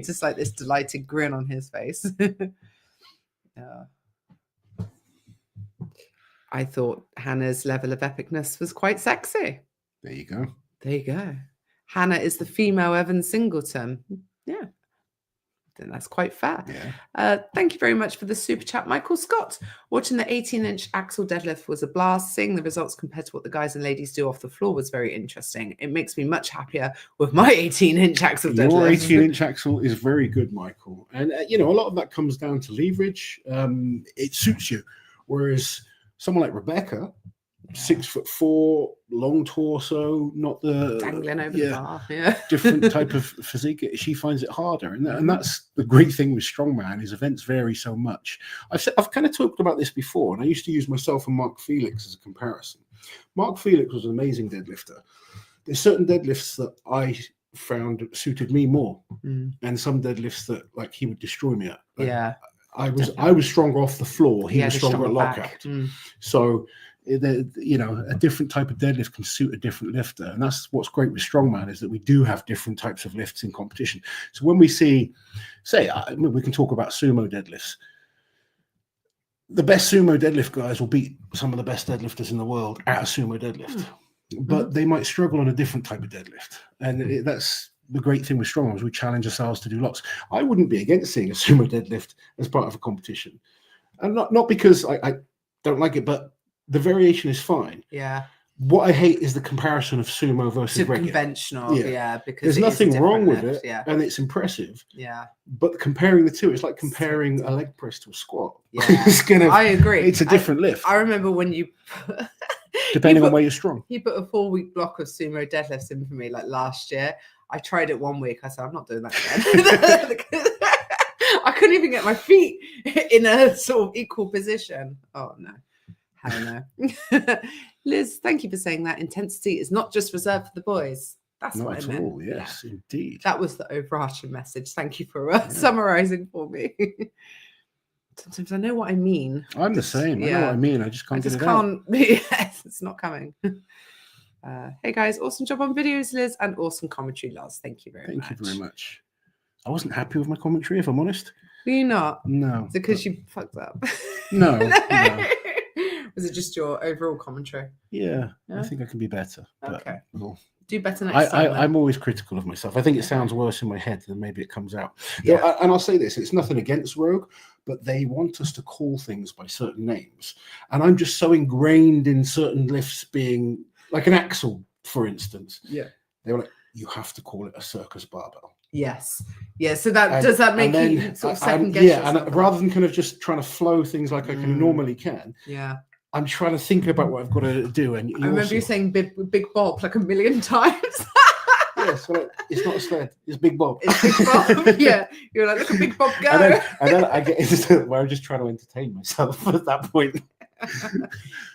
Just like this delighted grin on his face. I thought Hannah's level of epicness was quite sexy. There you go. There you go. Hannah is the female Evan Singleton. Yeah. I think that's quite fair. Yeah. Thank you very much for the super chat, Michael Scott. Watching the 18-inch axle deadlift was a blast. Seeing the results compared to what the guys and ladies do off the floor was very interesting. It makes me much happier with my 18-inch axle deadlift. Your 18-inch axle is very good, Michael. And, a lot of that comes down to leverage. It suits you. Whereas someone like Rebecca, 6'4", long torso, not the dangling over the bar, different type of physique. She finds it harder, and that's the great thing with Strongman is events vary so much. I've kind of talked about this before, and I used to use myself and Mark Felix as a comparison. Mark Felix was an amazing deadlifter. There's certain deadlifts that I found suited me more, and some deadlifts that like he would destroy me at. I was stronger off the floor. He was stronger at lockout. So, a different type of deadlift can suit a different lifter. And that's what's great with Strongman is that we do have different types of lifts in competition. So when we see, we can talk about sumo deadlifts. The best sumo deadlift guys will beat some of the best deadlifters in the world at a sumo deadlift. But they might struggle on a different type of deadlift. And that's the great thing with Strongman is we challenge ourselves to do lots. I wouldn't be against seeing a sumo deadlift as part of a competition, and not because I don't like it, but the variation is fine. Yeah. What I hate is the comparison of sumo versus regular. Conventional. Yeah. Because there's nothing wrong with lift, it, and it's impressive. Yeah. But comparing the two, it's like comparing a leg press to a squat. Yeah. I agree. It's a different lift. I remember when you. Depending on where you're strong. He put a 4-week block of sumo deadlifts in for me like last year. I tried it 1 week. I said, I'm not doing that again. I couldn't even get my feet in a sort of equal position. Oh, no. Hell no. Liz, thank you for saying that. Intensity is not just reserved for the boys. That's not what I at meant. all. Yes, indeed. That was the overarching message. Thank you for summarizing for me. Sometimes I know what I mean. I'm the same. I know what I mean. I just can't get it out. Yes, it's not coming. Hey guys, awesome job on videos, Liz, and awesome commentary, Lars. Thank you very much. Thank you very much. I wasn't happy with my commentary, if I'm honest. Were you not? No. Is it because you fucked up? No. Was it just your overall commentary? Yeah, I think I can be better. Okay. Well, do better next time. I'm always critical of myself. I think it sounds worse in my head than maybe it comes out. Yeah. And I'll say this, it's nothing against Rogue, but they want us to call things by certain names. And I'm just so ingrained in certain lifts being like an axle, for instance. Yeah. They were like, you have to call it a circus barbell. Yes. Yeah. So does that make you sort of second guess? Yeah. And rather than kind of just trying to flow things like I can normally can. Yeah. I'm trying to think about what I've got to do. And I remember you saying big Bob like a million times. Yes, well, it's not a sled. It's Big Bob. It's Big Bob. Yeah. You're like, look at Big Bob go. And then I get into where I'm just trying to entertain myself at that point.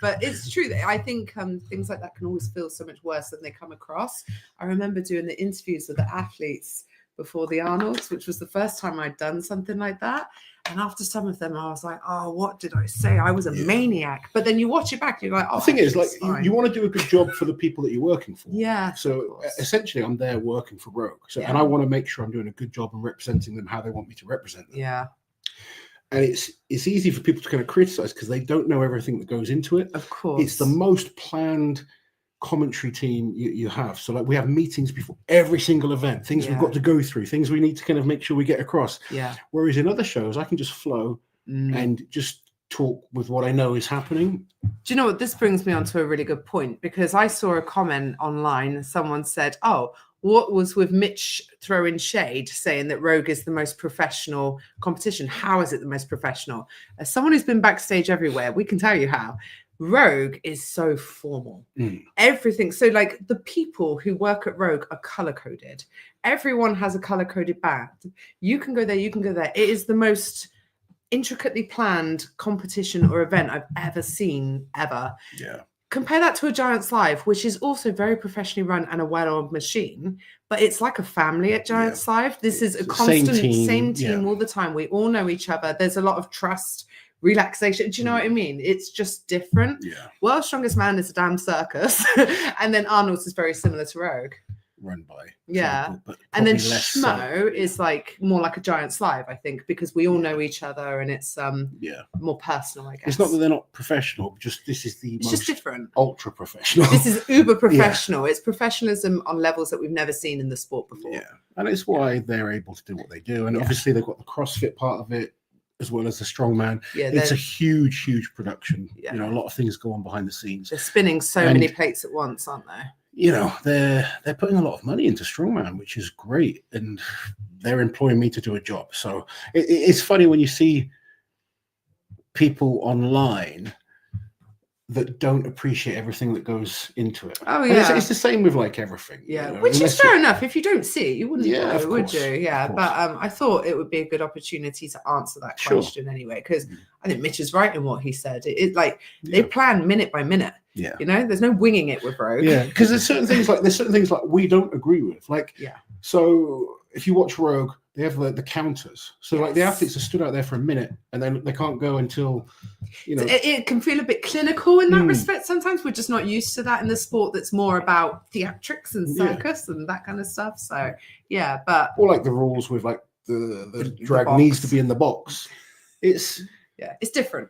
But it's true that I think things like that can always feel so much worse than they come across. I remember doing the interviews with the athletes before the Arnolds, which was the first time I'd done something like that. And after some of them, I was like, oh, what did I say? I was a maniac. But then you watch it back, and you're like, oh, the thing is, like, you want to do a good job for the people that you're working for. Yeah. So essentially, I'm there working for Rogue. So, and I want to make sure I'm doing a good job and representing them how they want me to represent them. Yeah. And it's easy for people to kind of criticize because they don't know everything that goes into it. Of course. It's the most planned commentary team you have. So like we have meetings before every single event, things we've got to go through, things we need to kind of make sure we get across. Yeah. Whereas in other shows, I can just flow and just talk with what I know is happening. Do you know what? This brings me on to a really good point, because I saw a comment online. Someone said, oh, what was with Mitch throwing shade, saying that Rogue is the most professional competition? How is it the most professional? As someone who's been backstage everywhere, we can tell you how. Rogue is so formal. Everything. So like the people who work at Rogue are color coded. Everyone has a color coded band. You can go there. You can go there. It is the most intricately planned competition or event I've ever seen ever. Yeah. compare that to a Giants Live, which is also very professionally run and a well-oiled machine, but it's like a family at Giants Live. This is a constant same team all the time. We all know each other. There's a lot of trust, relaxation. Do you know what I mean? It's just different. World's Strongest Man is a damn circus. And then Arnold's is very similar to Rogue. Run by people, but and then Schmo is like more like a Giants Live, I think, because we all know each other and it's more personal, I guess. It's not that they're not professional, just this is it's just different, ultra professional. This is uber professional. It's professionalism on levels that we've never seen in the sport before. And it's why they're able to do what they do. And obviously they've got the CrossFit part of it as well as the Strongman. It's a huge production. You know, a lot of things go on behind the scenes. They're spinning so many plates at once, aren't they? You know, they're putting a lot of money into Strongman, which is great, and they're employing me to do a job. So it's funny when you see people online that don't appreciate everything that goes into it. Oh yeah, it's the same with like everything. Yeah, you know? Which is fair enough. If you don't see it, you wouldn't know, would you? Yeah, but I thought it would be a good opportunity to answer that question anyway, because I think Mitch is right in what he said. It like they plan minute by minute. Yeah, you know, there's no winging it with Rogue. Yeah, because there's certain things like we don't agree with. Like, so if you watch Rogue, they have the counters. So like the athletes are stood out there for a minute and then they can't go until, you know. It can feel a bit clinical in that respect. Sometimes we're just not used to that in the sport that's more about theatrics and circus and that kind of stuff. So yeah, but or like the rules with like the drag needs to be in the box. It's different.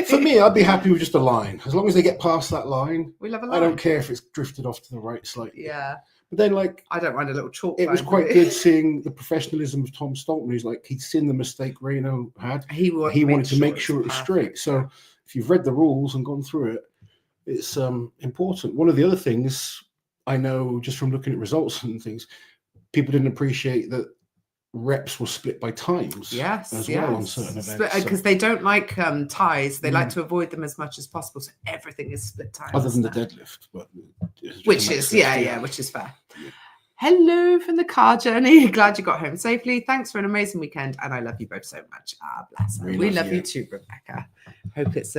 For me, I'd be happy with just a line. As long as they get past that line, we love a line. I don't care if it's drifted off to the right slightly. Yeah. But then, like, I don't mind a little chalk. It was quite good seeing the professionalism of Tom Stoltman. He's like, he'd seen the mistake Reno had. He wanted to make sure it was straight. So if you've read the rules and gone through it, it's important. One of the other things I know just from looking at results and things, people didn't appreciate that reps were split by times as well on certain events. Because they don't like ties. They like to avoid them as much as possible. So everything is split times. Other than the deadlift. But which is fair. Yeah. Hello from the car journey. Glad you got home safely. Thanks for an amazing weekend. And I love you both so much. Bless her. We love you too, Rebecca. Hope it's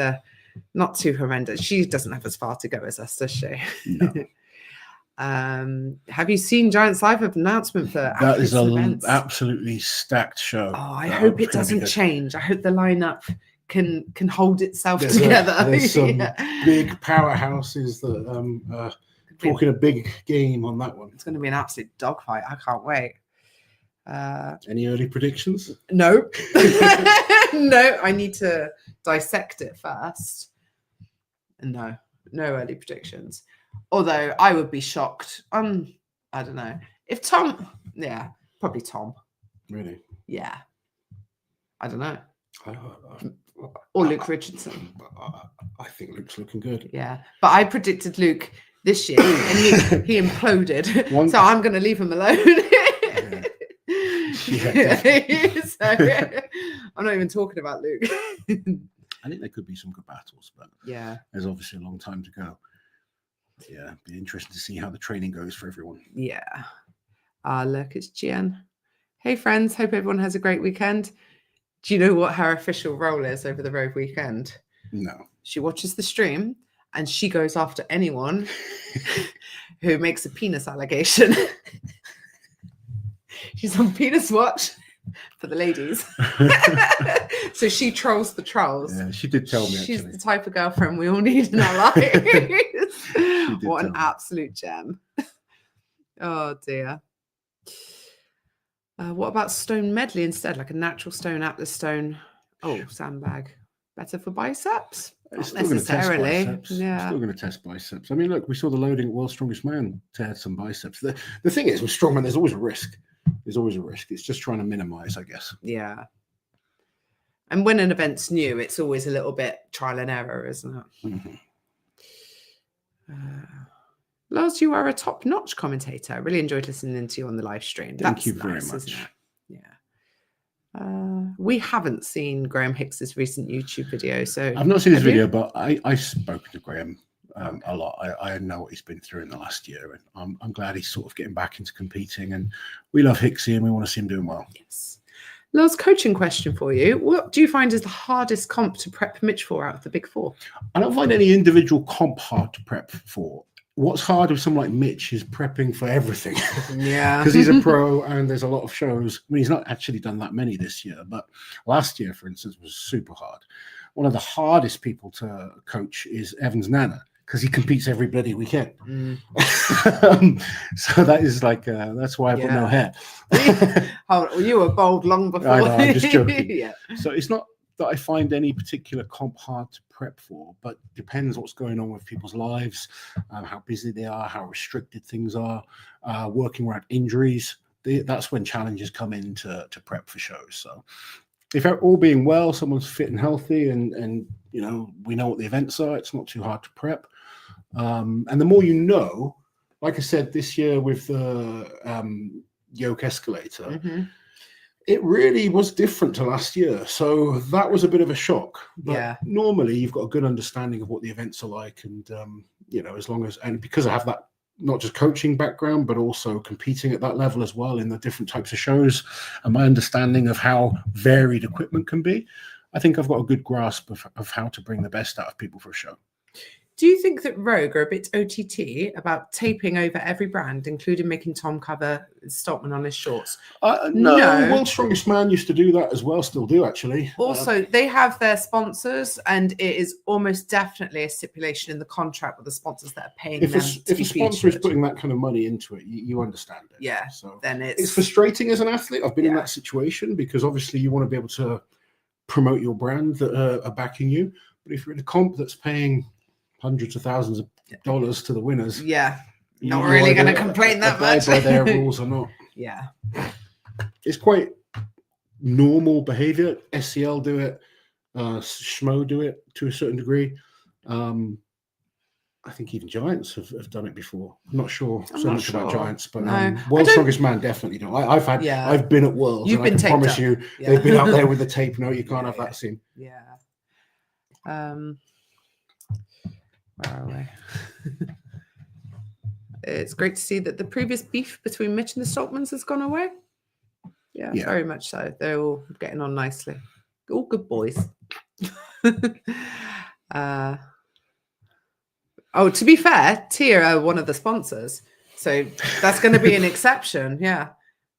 not too horrendous. She doesn't have as far to go as us, does she? No. Have you seen Giants Live announcement for that is an absolutely stacked show. I hope it doesn't change. I hope the lineup can hold itself together. There's some big powerhouses that are talking a big game on that one. It's going to be an absolute dogfight. I can't wait. Any early predictions? No. No, I need to dissect it first. No early predictions. Although I would be shocked. I don't know. If Tom, probably Tom. Really? Yeah. I don't know. Or Luke Richardson. I think Luke's looking good. Yeah. But I predicted Luke this year and he imploded. So I'm going to leave him alone. So I'm not even talking about Luke. I think there could be some good battles, but there's obviously a long time to go. Yeah, be interesting to see how the training goes for everyone. Yeah. Look, it's Gian. Hey, friends. Hope everyone has a great weekend. Do you know what her official role is over the Rogue weekend? No. She watches the stream and she goes after anyone who makes a penis allegation. She's on Penis Watch for the ladies. So she trolls the trolls. Yeah, she did tell me. She's the type of girlfriend we all need in our lives. What an absolute gem. Oh dear. What about stone medley instead? Like a natural stone, atlas stone. Oh, sandbag. Better for biceps? It's Not necessarily. Yeah. Still going to test biceps. I mean, look, we saw the loading at World's Strongest Man tear some biceps. The thing is, with strongman, there's always a risk. There's always a risk. It's just trying to minimize, I guess. Yeah. And when an event's new, it's always a little bit trial and error, isn't it? Mm-hmm. Lars, you are a top-notch commentator. I really enjoyed listening to you on the live stream. Thank you very much. Yeah. We haven't seen Graham Hicks's recent YouTube video. So I've not seen his video, but I've spoken to Graham a lot. I know what he's been through in the last year, and I'm glad he's sort of getting back into competing. And we love Hicksy, and we want to see him doing well. Yes. Last coaching question for you. What do you find is the hardest comp to prep Mitch for out of the big four? I don't find any individual comp hard to prep for. What's hard with someone like Mitch is prepping for everything. Yeah. Because he's a pro and there's a lot of shows. I mean, he's not actually done that many this year, but last year, for instance, was super hard. One of the hardest people to coach is Evans Nana, because he competes every bloody weekend. So that is like, that's why I've got no hair. Oh, you were bold long before. I know, I'm just joking. Yeah. So it's not that I find any particular comp hard to prep for, but depends what's going on with people's lives, how busy they are, how restricted things are, working around injuries. That's when challenges come in to prep for shows. So if all being well, someone's fit and healthy, and you know, we know what the events are, it's not too hard to prep. And the more you know, like I said, this year with the yoke escalator, it really was different to last year. So that was a bit of a shock. But normally you've got a good understanding of what the events are like. And, you know, as long as, and because I have that, not just coaching background, but also competing at that level as well in the different types of shows, and my understanding of how varied equipment can be, I think I've got a good grasp of how to bring the best out of people for a show. Do you think that Rogue are a bit OTT about taping over every brand, including making Tom cover Stoltman on his shorts? No, World's Strongest Man used to do that as well, still do actually. Also, they have their sponsors, and it is almost definitely a stipulation in the contract with the sponsors that are paying them. If a sponsor is putting that kind of money into it, you understand it. Yeah, so then it's frustrating as an athlete. I've been in that situation because obviously you want to be able to promote your brand that are backing you. But if you're in a comp that's paying hundreds of thousands of dollars to the winners, not really going to complain that much by their rules or not. It's quite normal behavior. SCL do it, Schmo do it to a certain degree. I think even Giants have done it before. I'm not sure much about Giants, but World's Strongest Man definitely don't. I've been at Worlds. You've been I can promise up. you, they've been out there with the tape. No, you can't have that scene. Where are we? It's great to see that the previous beef between Mitch and the Stoltmans has gone away. Yeah, very much so. They're all getting on nicely. All good boys. Oh, to be fair, Tia are one of the sponsors. So that's going to be an exception. Yeah,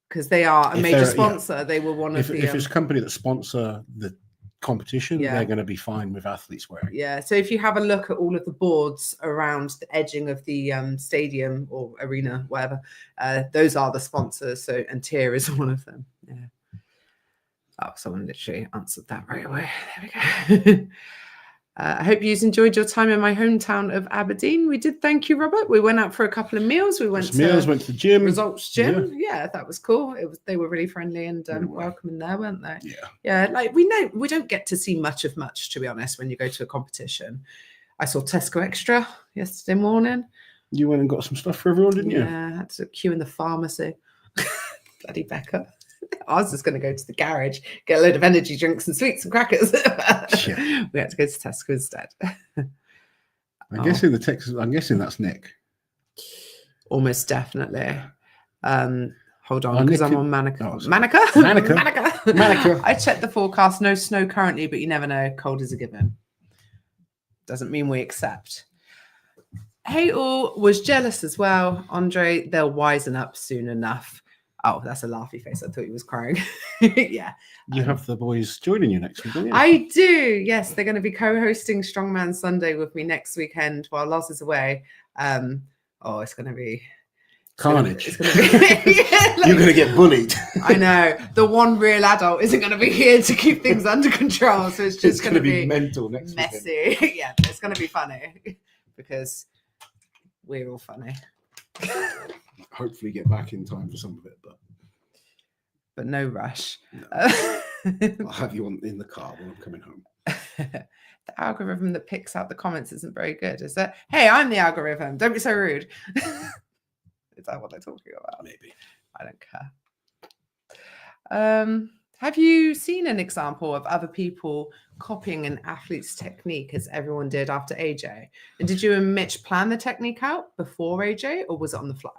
because they are a major sponsor. They were one of the... If it's a company that sponsor the competition, they're going to be fine with athletes wearing. Yeah, so if you have a look at all of the boards around the edging of the stadium or arena, whatever, those are the sponsors. So, and Tia is one of them. Yeah. Oh, someone literally answered that right away. There we go. I hope you enjoyed your time in my hometown of Aberdeen. We did. Thank you, Robert. We went out for a couple of meals. We went to Results Gym. Yeah, that was cool. They were really friendly and welcoming there, weren't they? Yeah. Like we don't get to see much, to be honest, when you go to a competition. I saw Tesco Extra yesterday morning. You went and got some stuff for everyone, didn't you? Yeah, I had to queue in the pharmacy. Bloody Becca. I was just going to go to the garage, get a load of energy drinks and sweets and crackers. We had to go to Tesco instead. I'm guessing that's Nick. Almost definitely. Hold on, because I'm on Manica. Manica. I checked the forecast. No snow currently, but you never know. Cold is a given. Doesn't mean we accept. Hey, all was jealous as well. Andre, they'll wisen up soon enough. Oh, that's a laughy face. I thought he was crying. Yeah. You have the boys joining you next week, don't you? I do. Yes, they're going to be co-hosting Strongman Sunday with me next weekend while Loz is away. It's going to be carnage. It's going to be you're going to get bullied. I know. The one real adult isn't going to be here to keep things under control, so it's just going to be mental next messy. Yeah, it's going to be funny because we're all funny. Hopefully get back in time for some of it, but no rush. No. I'll have you in the car when I'm coming home. The algorithm that picks out the comments isn't very good, is it? Hey, I'm the algorithm. Don't be so rude. Is that what they're talking about? Maybe. I don't care. Have you seen an example of other people copying an athlete's technique as everyone did after AJ? And did you and Mitch plan the technique out before AJ, or was it on the fly?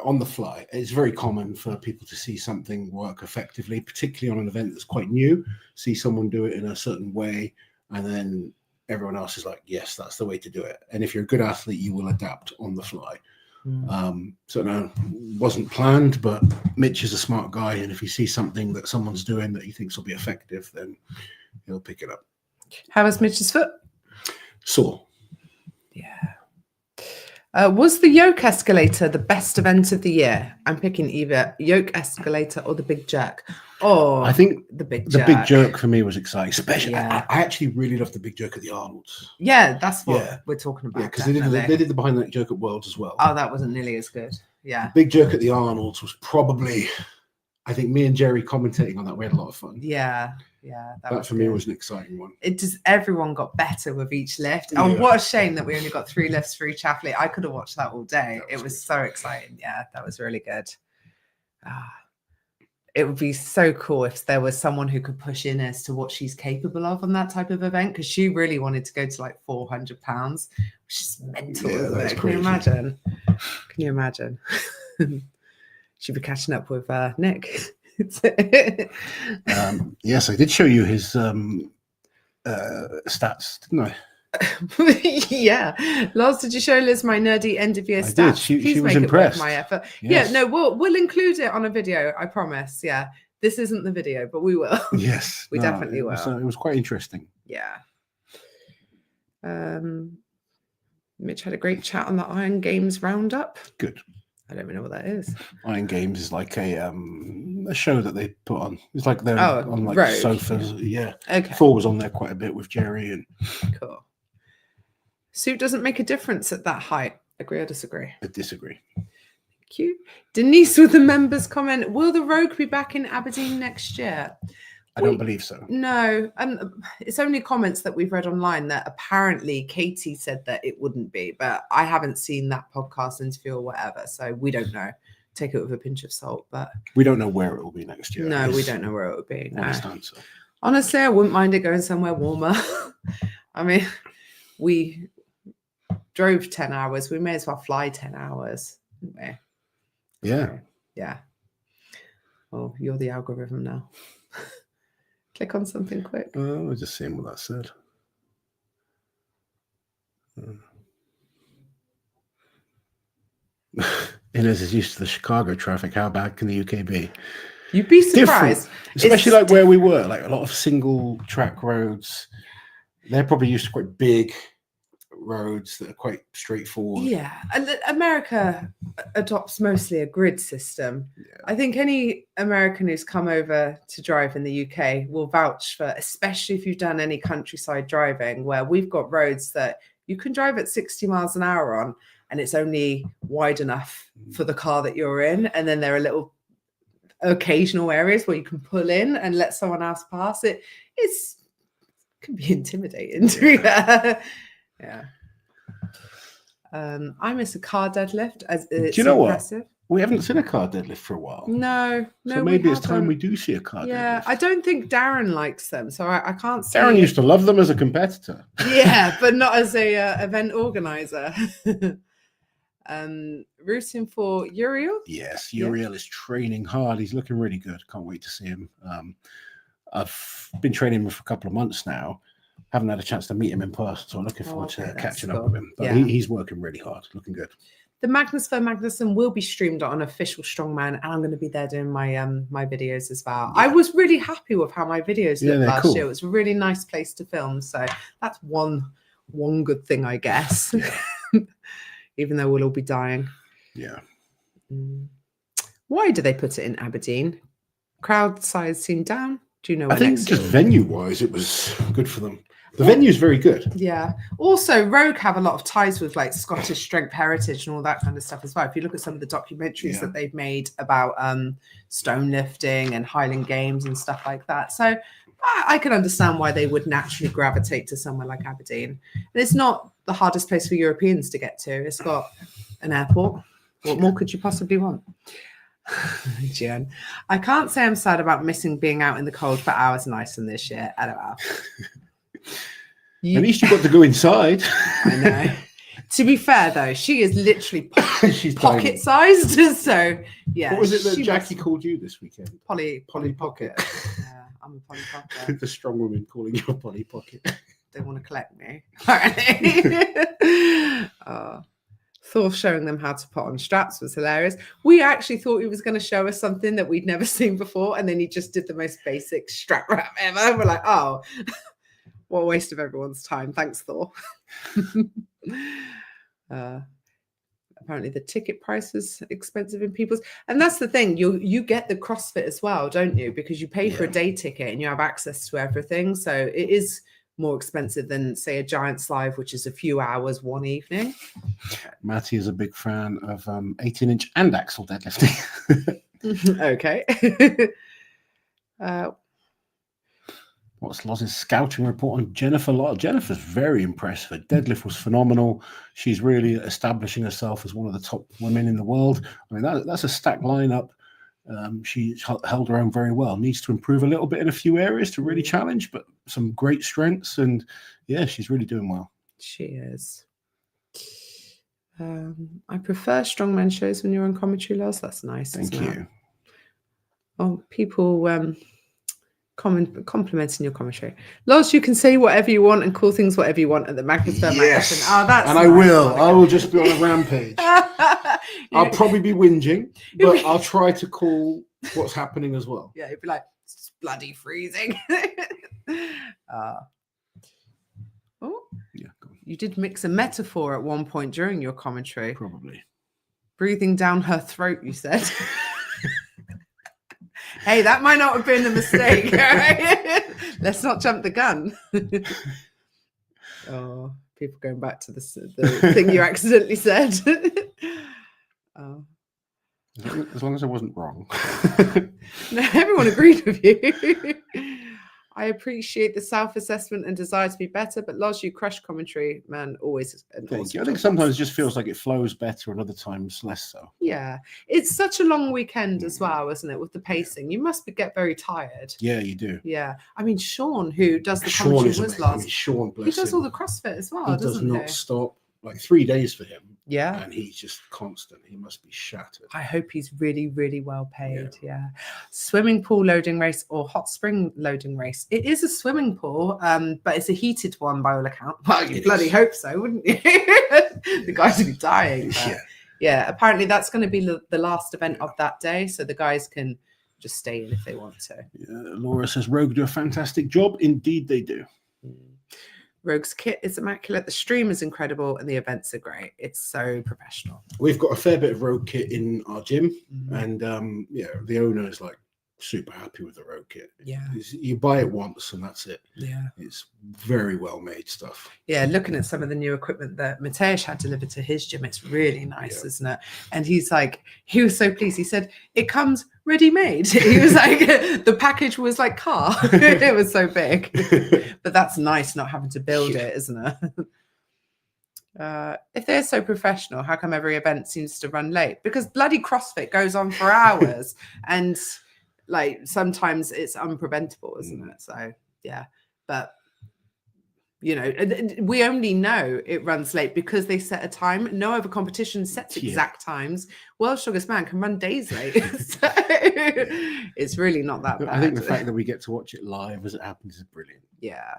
On the fly. It's very common for people to see something work effectively, particularly on an event that's quite new, see someone do it in a certain way, and then everyone else is like, yes, that's the way to do it. And if you're a good athlete, you will adapt on the fly. So no, wasn't planned, but Mitch is a smart guy, and if he sees something that someone's doing that he thinks will be effective, then he'll pick it up. How was Mitch's foot? Sore. Yeah. Was the yoke escalator the best event of the year? I'm picking either yoke escalator or the big jerk. Oh, I think the big jerk for me was exciting, especially. I actually really loved the big jerk at the Arnold's. Yeah, that's what we're talking about. Yeah, because they did the behind the neck jerk at Worlds as well. Oh, that wasn't nearly as good. Yeah, the big jerk at the Arnold's was probably, I think, me and Jerry commentating on that. We had a lot of fun. Yeah. That for me was an exciting one. It just, everyone got better with each lift. Oh, what a shame that we only got 3 lifts for each athlete. I could have watched that all day. It was so exciting. Yeah, that was really good. It would be so cool if there was someone who could push in as to what she's capable of on that type of event, because she really wanted to go to like 400 pounds, which is mental. Yeah, Can you imagine? Can you imagine? She'd be catching up with Nick. Yes, I did show you his stats, didn't I? Yeah. Lars, did you show Liz my nerdy end of year stats? She was impressed. My effort. Yes. Yeah, no, we'll include it on a video, I promise. Yeah. This isn't the video, but we will. Yes. We definitely will. It was quite interesting. Yeah. Mitch had a great chat on the Iron Games roundup. Good. I don't even know what that is. Iron Games is like a show that they put on. It's like they're on like Rogue. sofas. Yeah. Okay. Thor was on there quite a bit with Jerry and. Cool. Suit doesn't make a difference at that height. Agree or disagree? I disagree. Thank you. Denise with the members comment, will the Rogue be back in Aberdeen next year? I don't believe so. No. It's only comments that we've read online that apparently Katie said that it wouldn't be, but I haven't seen that podcast interview or whatever, so we don't know. Take it with a pinch of salt, but we don't know where it will be next year. No, we don't know where it will be. No. Honest answer. Honestly, I wouldn't mind it going somewhere warmer. I mean, we drove 10 hours. We may as well fly 10 hours. Wouldn't we? Yeah. Yeah. Oh, you're the algorithm now. Click on something quick. Oh, just seeing what that said. Inez is used to the Chicago traffic. How bad can the UK be? You'd be surprised. Different. Especially like where we were, like a lot of single track roads. They're probably used to quite big roads that are quite straightforward. Yeah, and America adopts mostly a grid system. Yeah. I think any American who's come over to drive in the UK will vouch for, especially if you've done any countryside driving, where we've got roads that you can drive at 60 miles an hour on, and it's only wide enough for the car that you're in, and then there are little occasional areas where you can pull in and let someone else pass. It can be intimidating. Yeah. I miss a car deadlift. Do you know impressive. What? We haven't seen a car deadlift for a while. No. So maybe it's time we do see a car deadlift. Yeah, I don't think Darren likes them, so I can't say. Darren used to love them as a competitor. Yeah, but not as a event organizer. Rooting for Uriel? Yes, Uriel is training hard. He's looking really good. Can't wait to see him. I've been training him for a couple of months now. Haven't had a chance to meet him in person, so I'm looking forward to catching up with him. But he's working really hard, looking good. The Magnus for Magnuson will be streamed on official Strongman, and I'm going to be there doing my my videos as well. Yeah. I was really happy with how my videos looked last year. It was a really nice place to film, so that's one good thing, I guess. Even though we'll all be dying. Yeah. Why do they put it in Aberdeen? Crowd size seemed down. Do you know? I think just venue-wise, it was good for them. The venue is very good. Yeah. Also, Rogue have a lot of ties with like Scottish strength heritage and all that kind of stuff as well. If you look at some of the documentaries that they've made about stone lifting and Highland Games and stuff like that. So I can understand why they would naturally gravitate to somewhere like Aberdeen. And it's not the hardest place for Europeans to get to. It's got an airport. What more could you possibly want? Jen, I can't say I'm sad about missing being out in the cold for hours nice in this year. LOL. At least you got to go inside. I know. To be fair, though, she is literally She's pocket sized. So, yeah. What was it that Jackie called you this weekend? Polly Pocket. Yeah, I'm a Polly Pocket. The strong woman calling you a Polly Pocket. They want to collect me. Thor showing them how to put on straps was hilarious. We actually thought he was going to show us something that we'd never seen before, and then he just did the most basic strap wrap ever. We're like, oh, what a waste of everyone's time. Thanks, Thor. Apparently the ticket price is expensive in People's, and that's the thing, you get the CrossFit as well, don't you? Because you pay for a day ticket and you have access to everything, so it is more expensive than, say, a Giants Live, which is a few hours one evening. Matty is a big fan of 18-inch and axle deadlifting. Okay. What's Loz's scouting report on Jennifer Lott? Jennifer's very impressive. Her deadlift was phenomenal. She's really establishing herself as one of the top women in the world. I mean, that's a stacked lineup. She's held her own very well. Needs to improve a little bit in a few areas to really challenge, but some great strengths. And yeah, she's really doing well. She is. I prefer strongman shows when you're on commentary, Loz. That's nice. Thank you. Oh, people complimenting your commentary. Loz, you can say whatever you want and call things whatever you want at the Magnus Magazine. Oh, that's and nice. I will just be on a rampage. I'll probably be whinging, but I'll try to call what's happening as well. Yeah, it'd be like, it's bloody freezing. Oh, yeah. Go on. You did mix a metaphor at one point during your commentary. Probably. Breathing down her throat, you said. Hey, that might not have been a mistake. Right? Let's not jump the gun. Oh, people going back to the thing you accidentally said. Oh. As long as I wasn't wrong. No, everyone agreed with you. I appreciate the self-assessment and desire to be better, but Loz, you crush commentary, man, always. Thank you. I think sometimes it just feels like it flows better and other times less so. Yeah. It's such a long weekend as well, isn't it, with the pacing? You must get very tired. Yeah, you do. Yeah. I mean, Sean, who does the commentary with Loz, Sean, bless he does him. all the CrossFit as well, he does not stop. Like 3 days for him. Yeah. And he's just constant. He must be shattered. I hope he's really, really well paid. Yeah. Swimming pool loading race or hot spring loading race. It is a swimming pool, but it's a heated one by all accounts. Well, you bloody hope so, wouldn't you? The guys would be dying. Yeah. Apparently that's going to be the last event of that day. So the guys can just stay in if they want to. Yeah, Laura says Rogue do a fantastic job. Indeed, they do. Rogue's kit is immaculate. The stream is incredible, and the events are great. It's so professional. We've got a fair bit of Rogue kit in our gym, and the owner is like super happy with the Rogue kit. Yeah, you buy it once and that's it. Yeah, it's very well made stuff. Yeah, looking at some of the new equipment that Mateusz had delivered to his gym, it's really nice, isn't it? And he was so pleased. He said it comes ready made. He was like, the package was like car. It was so big. But that's nice not having to build it, isn't it? If they're so professional, how come every event seems to run late? Because bloody CrossFit goes on for hours, and like sometimes it's unpreventable, isn't it? So yeah, but you know, we only know it runs late because they set a time. No other competition sets exact times. World's Strongest Man can run days late. So it's really not that bad. I think the fact that we get to watch it live as it happens is brilliant. Yeah.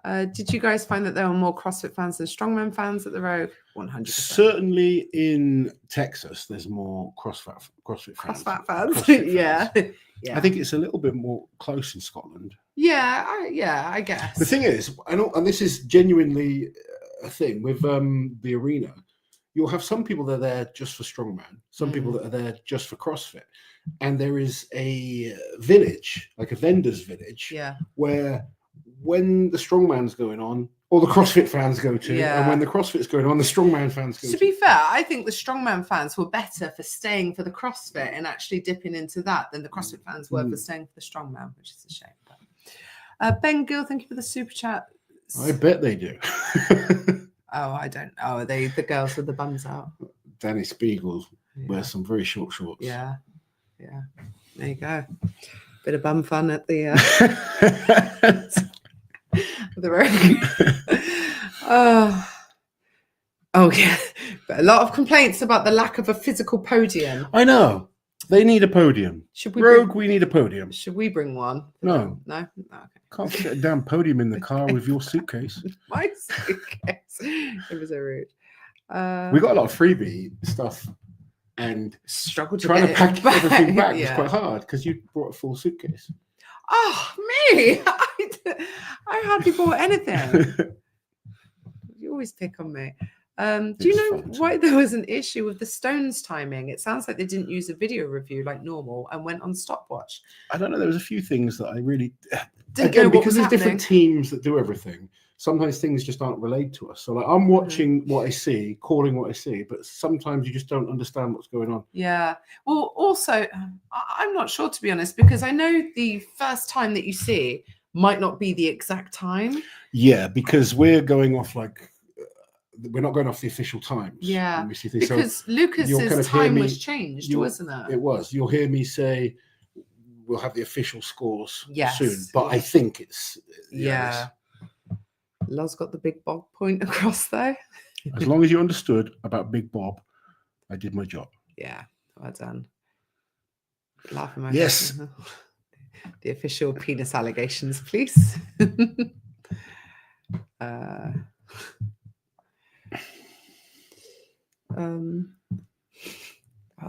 Did you guys find that there were more CrossFit fans than Strongman fans at the Rogue? 100%. Certainly in Texas, there's more CrossFit fans. Yeah. I think it's a little bit more close in Scotland. Yeah, I guess. The thing is, and this is genuinely a thing with the arena, you'll have some people that are there just for Strongman, some people that are there just for CrossFit. And there is a village, like a vendor's village, where when the Strongman's going on, all the CrossFit fans go to, and when the CrossFit's going on, the Strongman fans go to. To be fair, I think the Strongman fans were better for staying for the CrossFit and actually dipping into that than the CrossFit fans were for staying for the Strongman, which is a shame. Ben Gill, thank you for the super chat. I bet they do. Oh, I don't. Oh, are they the girls with the buns out? Danny Spiegel's wear some very short shorts. Yeah. There you go. Bit of bum fun at the the road. Oh yeah, but a lot of complaints about the lack of a physical podium. I know. They need a podium. Should we we need a podium. Should we bring one? No. No? Okay. Can't get a damn podium in the car with your suitcase. My suitcase. It was so rude. We got a lot of freebie stuff, and struggled to trying to pack everything back was Yeah. quite hard because you brought a full suitcase. Oh, me! I hardly bought anything. You always pick on me. Do you know why there was an issue with the Stones timing? It sounds like they didn't use a video review like normal and went on stopwatch. I don't know. There was a few things that I really Didn't know what because was there's happening. different teams that do everything. Sometimes things just aren't relayed to us. So like I'm watching what I see, calling what I see, but sometimes you just don't understand what's going on. Yeah. Well, also, I'm not sure, to be honest, because I know the first time that you see might not be the exact time. Yeah, because we're going off we're not going off the official times. Yeah, we see things. because So Lucas's kind of hear time me- was changed, wasn't it? it was. You'll hear me say we'll have the official scores Yes, soon, but I yes. think it's Yeah. Loz got the big Bob point across there. as long as you understood about Big Bob, I did my job. Yeah, well done. Laughing my Yes. The official penis allegations, please.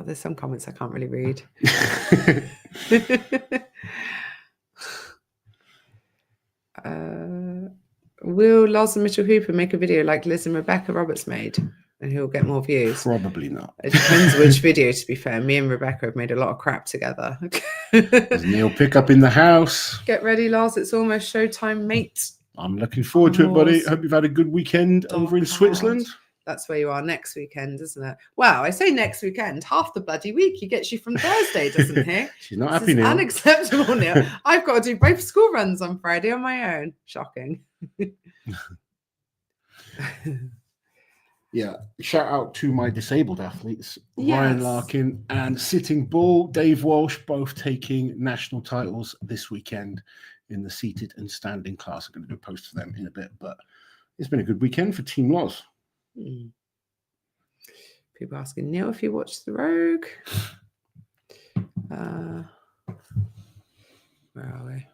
There's some comments I can't really read. Will Loz and Mitchell Hooper make a video like Liz and Rebecca Roberts made, and he'll get more views? Probably not. It depends which video, to be fair. Me and Rebecca have made a lot of crap together. There's Neil Pickup in the house. Get ready, Lars. It's almost showtime, mate. I'm looking forward to it, buddy. Hope you've had a good weekend over in Switzerland. That's where you are next weekend, isn't it? Wow, I say next weekend. Half the bloody week he gets you from Thursday, doesn't he? She's not This happy is now. unacceptable, Neil. I've got to do both school runs on Friday on my own. Shocking. Yeah, shout out to my disabled athletes, Yes. Ryan Larkin and Sitting Bull, Dave Walsh, both taking national titles this weekend in the seated and standing class. I'm going to do a post for them in a bit, but it's been a good weekend for Team Loz. People asking Neil if you watched The Rogue. Where are we?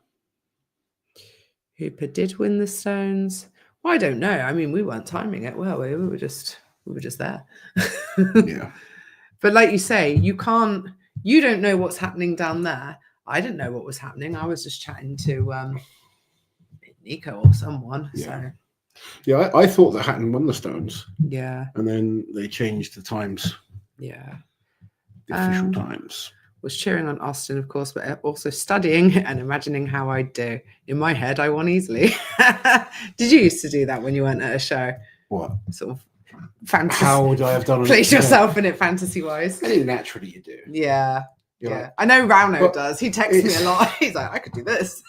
Hooper did win the Stones. Well, I don't know. I mean, we weren't timing it, were we? We were just there. Yeah. But like you say, you don't know what's happening down there. I didn't know what was happening. I was just chatting to Nico or someone. Yeah. So Yeah, I thought that Hatton won the Stones, yeah. and then they changed the times, Yeah. the official times. Was cheering on Austin, of course, but also studying and imagining how I'd do. In my head, I won easily. Did you used to do that when you weren't at a show? What? Sort of fantasy. How would I have done it? Place yourself in it fantasy-wise. I think naturally you do. Yeah. You're Yeah. like, I know Rauno but does. He texts me a lot. He's like, I could do this.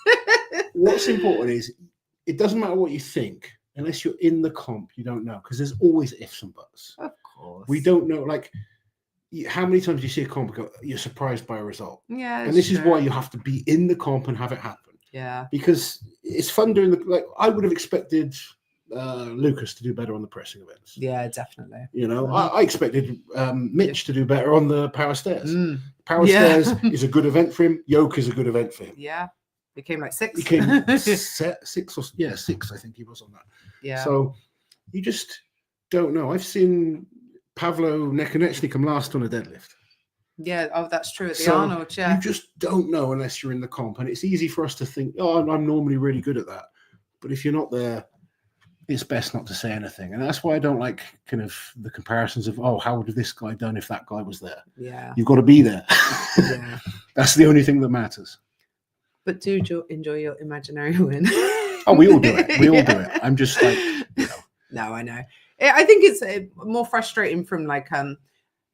what's important is it doesn't matter what you think. Unless you're in the comp, you don't know, because there's always ifs and buts. Of course. We don't know, like, how many times do you see a comp and go, you're surprised by a result? Yeah. And this is why you have to be in the comp and have it happen. Yeah. Because it's fun doing I would have expected Lucas to do better on the pressing events. Yeah, definitely. You know, I expected Mitch to do better on the power stairs. Power Yeah. stairs is a good event for him. Yoke is a good event for him. Yeah. He came like 6. He came six, I think he was on that. Yeah. So you just don't know. I've seen Pavlo Nekonechny come last on a deadlift. Yeah. Oh, that's true. At the So Arnold. Yeah. You just don't know unless you're in the comp. And it's easy for us to think, oh, I'm normally really good at that. But if you're not there, it's best not to say anything. And that's why I don't like kind of the comparisons of, oh, how would have this guy done if that guy was there? Yeah. You've got to be there. Yeah. That's the only thing that matters. But do enjoy your imaginary win. Oh, we all do it. We all do it. I'm just like, you know. No, I know. I think it's more frustrating from like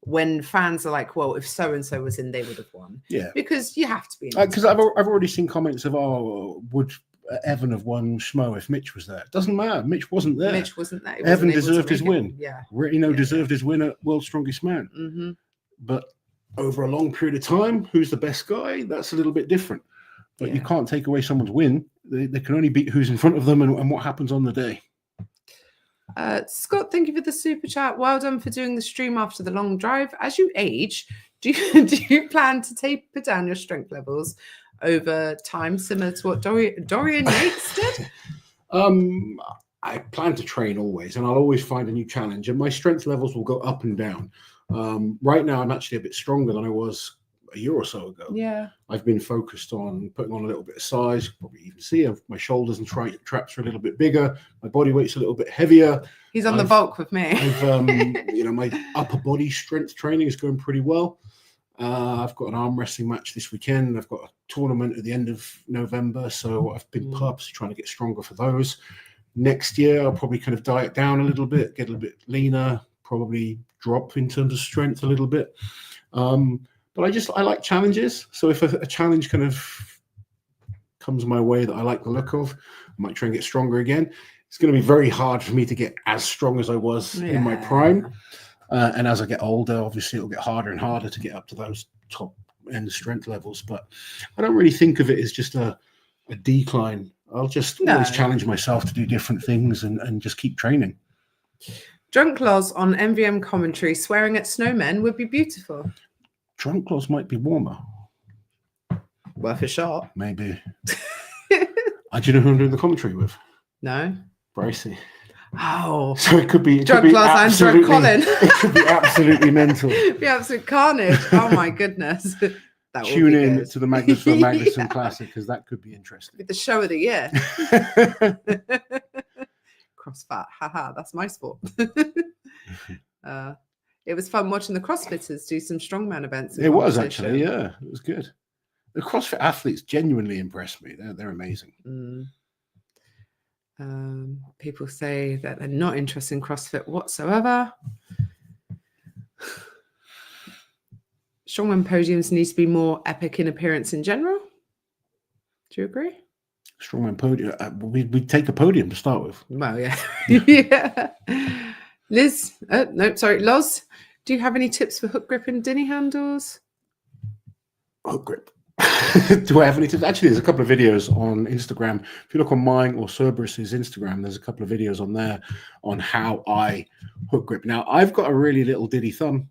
when fans are like, well, if so and so was in, they would have won. Yeah. Because you have to be. Because I've already seen comments of, oh, would Evan have won Schmo if Mitch was there? It doesn't matter. Mitch wasn't there. Mitch wasn't there. Evan deserved his win. Yeah. Deserved his win at World's Strongest Man. Mm-hmm. but over a long period of time, who's the best guy? That's a little bit different. But you can't take away someone's win. They can only beat who's in front of them and what happens on the day. Scott, thank you for the super chat. Well done for doing the stream after the long drive. As you age, do you plan to taper down your strength levels over time, similar to what Dorian Yates did? I plan to train always, and I'll always find a new challenge, and my strength levels will go up and down. Right now, I'm actually a bit stronger than I was a year or so ago. Yeah. I've been focused on putting on a little bit of size. Probably even see my shoulders and traps are a little bit bigger. My body weight's a little bit heavier. He's on the bulk with me. My upper body strength training is going pretty well. I've got an arm wrestling match this weekend. I've got a tournament at the end of November, so I've been purposely trying to get stronger for those. Next year, I'll probably kind of diet down a little bit, get a little bit leaner, probably drop in terms of strength a little bit. But I like challenges. So if a challenge kind of comes my way that I like the look of, I might try and get stronger again. It's going to be very hard for me to get as strong as I was in my prime. And as I get older, obviously it'll get harder and harder to get up to those top end strength levels. But I don't really think of it as just a decline. I'll just always challenge myself to do different things and just keep training. Drunk Laws on MVM commentary, swearing at snowmen would be beautiful. Drunk Laws might be warmer. Worth a shot. Maybe. Do you know who I'm doing the commentary with? No. Bracey. Oh. So it could be Drunk Laws and Drunk Colin. It could be absolutely mental. It'd be absolute carnage. Oh my goodness. Tune in to the Magnuson Classic, because that could be interesting. The show of the year. CrossFit. Haha, that's my sport. It was fun watching the CrossFitters do some strongman events. It was actually, yeah. It was good. The CrossFit athletes genuinely impressed me. They're amazing. People say that they're not interested in CrossFit whatsoever. Strongman podiums need to be more epic in appearance in general. Do you agree? Strongman podium. We'd take a podium to start with. Well, yeah. Yeah. Liz, Loz, do you have any tips for hook grip and dinny handles? Hook grip. Do I have any tips? Actually, there's a couple of videos on Instagram. If you look on mine or Cerberus's Instagram, there's a couple of videos on there on how I hook grip. Now, I've got a really little diddy thumb,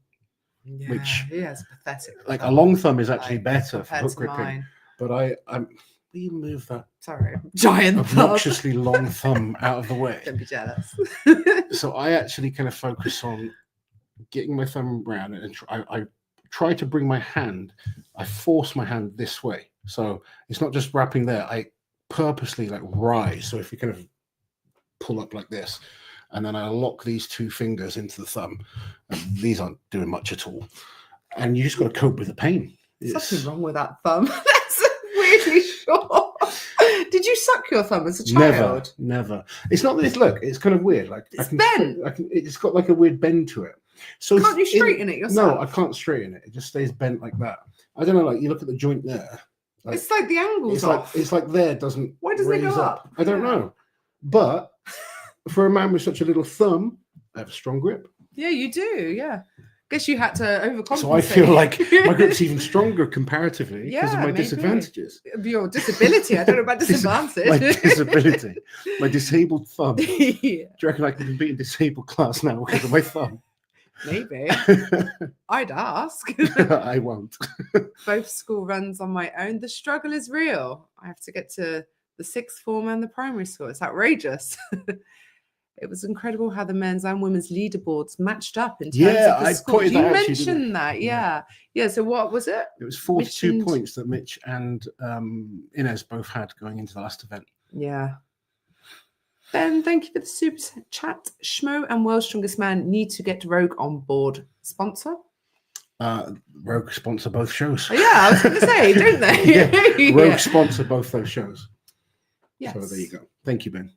which is pathetic. Like a long thumb is actually better for hook gripping. Mine. But I'm we move that giant obnoxiously long thumb out of the way. Don't be jealous. So I actually kind of focus on getting my thumb around and I try to bring my hand. I force my hand this way, so it's not just wrapping there. I purposely rise. So if you kind of pull up like this, and then I lock these two fingers into the thumb, and these aren't doing much at all. And you just got to cope with the pain. Something wrong with that thumb. That's weirdly short. Did you suck your thumb as a child? Never. It's not this. Look, it's kind of weird. It's bent. It's got like a weird bend to it. So can't you straighten it yourself? No, I can't straighten it. It just stays bent like that. I don't know. Like you look at the joint there. It's like the angle's off. It's like there doesn't. Why doesn't it go up? I don't know. But for a man with such a little thumb, I have a strong grip. Yeah, you do. Yeah. Guess you had to overcompensate. So I feel like my grip's even stronger comparatively because of my disadvantages. Your disability. I don't know about disadvantage. My disability. My disabled thumb. Yeah. Do you reckon I can compete in disabled class now because of my thumb? Maybe. I'd ask. I won't. Both school runs on my own. The struggle is real. I have to get to the sixth form and the primary school. It's outrageous. It was incredible how the men's and women's leaderboards matched up in terms of the scores. You mentioned that, yeah. So what was it? It was 42 points that Mitch and Inez both had going into the last event. Yeah. Ben, thank you for the super chat. Schmo and World's Strongest Man need to get Rogue on board. Sponsor? Rogue sponsor both shows. Yeah, I was going to say, don't they? Rogue sponsor both those shows. Yes. So there you go. Thank you, Ben.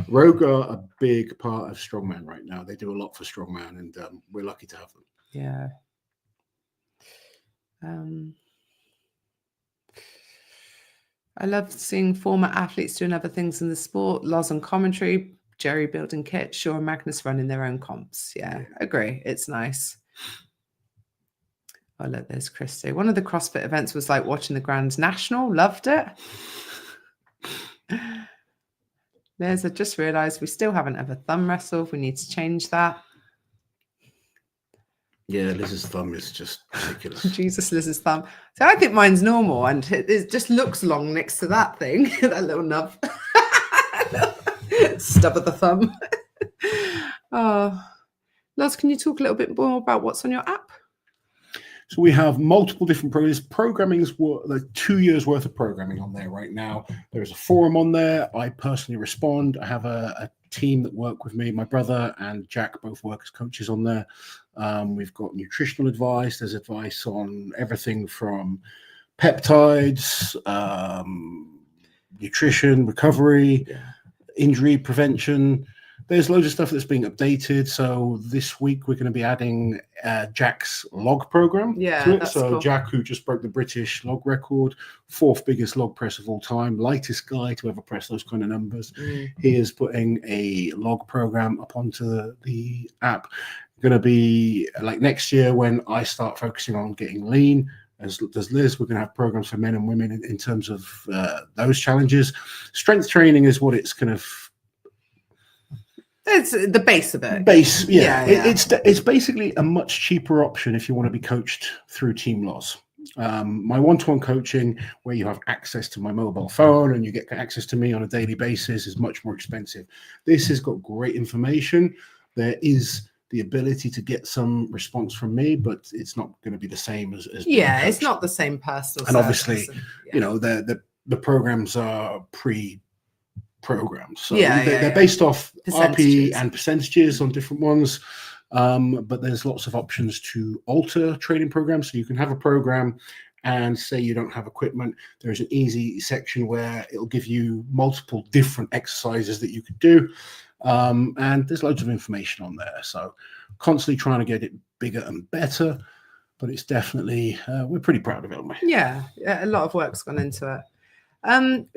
Rogue are a big part of Strongman right now. They do a lot for Strongman, and we're lucky to have them. Yeah. I love seeing former athletes doing other things in the sport. Loz on commentary, Jerry building kit, Shaw and Magnus running their own comps. Yeah, agree. It's nice. Oh, look, there's Christy. One of the CrossFit events was like watching the Grand National. Loved it. Liz, I just realised we still haven't ever thumb wrestled. We need to change that. Yeah, Liz's thumb is just ridiculous. Jesus, Liz's thumb. So I think mine's normal, and it just looks long next to that thing, that little nub. Stub of the thumb. Oh, Loz, can you talk a little bit more about what's on your app? So we have multiple different programs. Programming's like 2 years worth of programming on there right now. There's a forum on there. I personally respond. I have a team that work with me. My brother and Jack both work as coaches on there. We've got nutritional advice. There's advice on everything from peptides, nutrition, recovery, injury prevention. There's loads of stuff that's being updated. So this week we're going to be adding Jack's log program to it. That's so cool. Jack, who just broke the British log record, 4th biggest log press of all time, lightest guy to ever press those kind of numbers. He is putting a log program up onto the app. Going to be like next year when I start focusing on getting lean. As does Liz, we're going to have programs for men and women in terms of those challenges. Strength training is what it's kind of. It's the base of it. It's basically a much cheaper option if you want to be coached through Team Loz. My one-to-one coaching, where you have access to my mobile phone and you get access to me on a daily basis, is much more expensive. This has got great information. There is the ability to get some response from me, but it's not going to be the same as it's not the same personal. And obviously, you know, the programs are programmed, so they're based off RP and percentages on different ones, but there's lots of options to alter training programs. So you can have a program and say you don't have equipment, there's an easy section where it'll give you multiple different exercises that you could do, and there's loads of information on there. So constantly trying to get it bigger and better, but it's definitely we're pretty proud of it, aren't we? A lot of work's gone into it.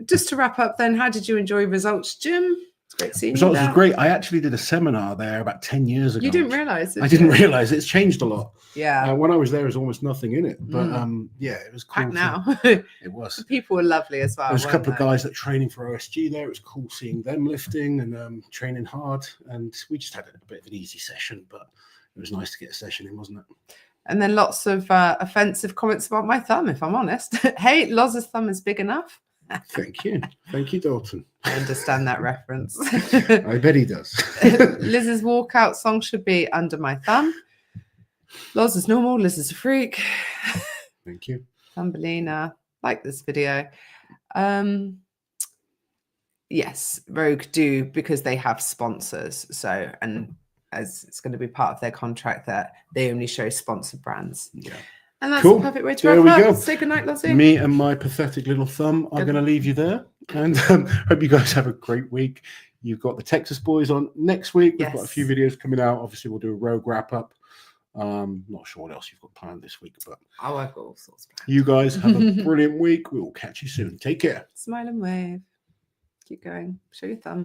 Just to wrap up then, how did you enjoy Results Gym? It's great seeing you there. Results was great. I actually did a seminar there about 10 years ago. You didn't realise it? I didn't realise it's changed a lot. Yeah. When I was there, there was almost nothing in it. But it was cool. Packed now. It was. People were lovely as well. There was a couple of guys that training for OSG there. It was cool seeing them lifting and training hard. And we just had a bit of an easy session, but it was nice to get a session in, wasn't it? And then lots of offensive comments about my thumb, if I'm honest. Hey, Loz's thumb is big enough. Thank you, Dalton. I understand that reference. I bet he does. Liz's walkout song should be Under My Thumb. Loz is normal. Liz is a freak. Thank you. Thumbelina. Like this video. Yes, Rogue do, because they have sponsors. So, and as it's going to be part of their contract that they only show sponsored brands. Yeah. And that's the perfect way to wrap up. Say goodnight, Lozzie. Me and my pathetic little thumb are going to leave you there. And hope you guys have a great week. You've got the Texas boys on next week. We've got a few videos coming out. Obviously, we'll do a Rogue wrap up. Not sure what else you've got planned this week, but I've got all sorts planned. You guys have a brilliant week. We will catch you soon. Take care. Smile and wave. Keep going. Show your thumb.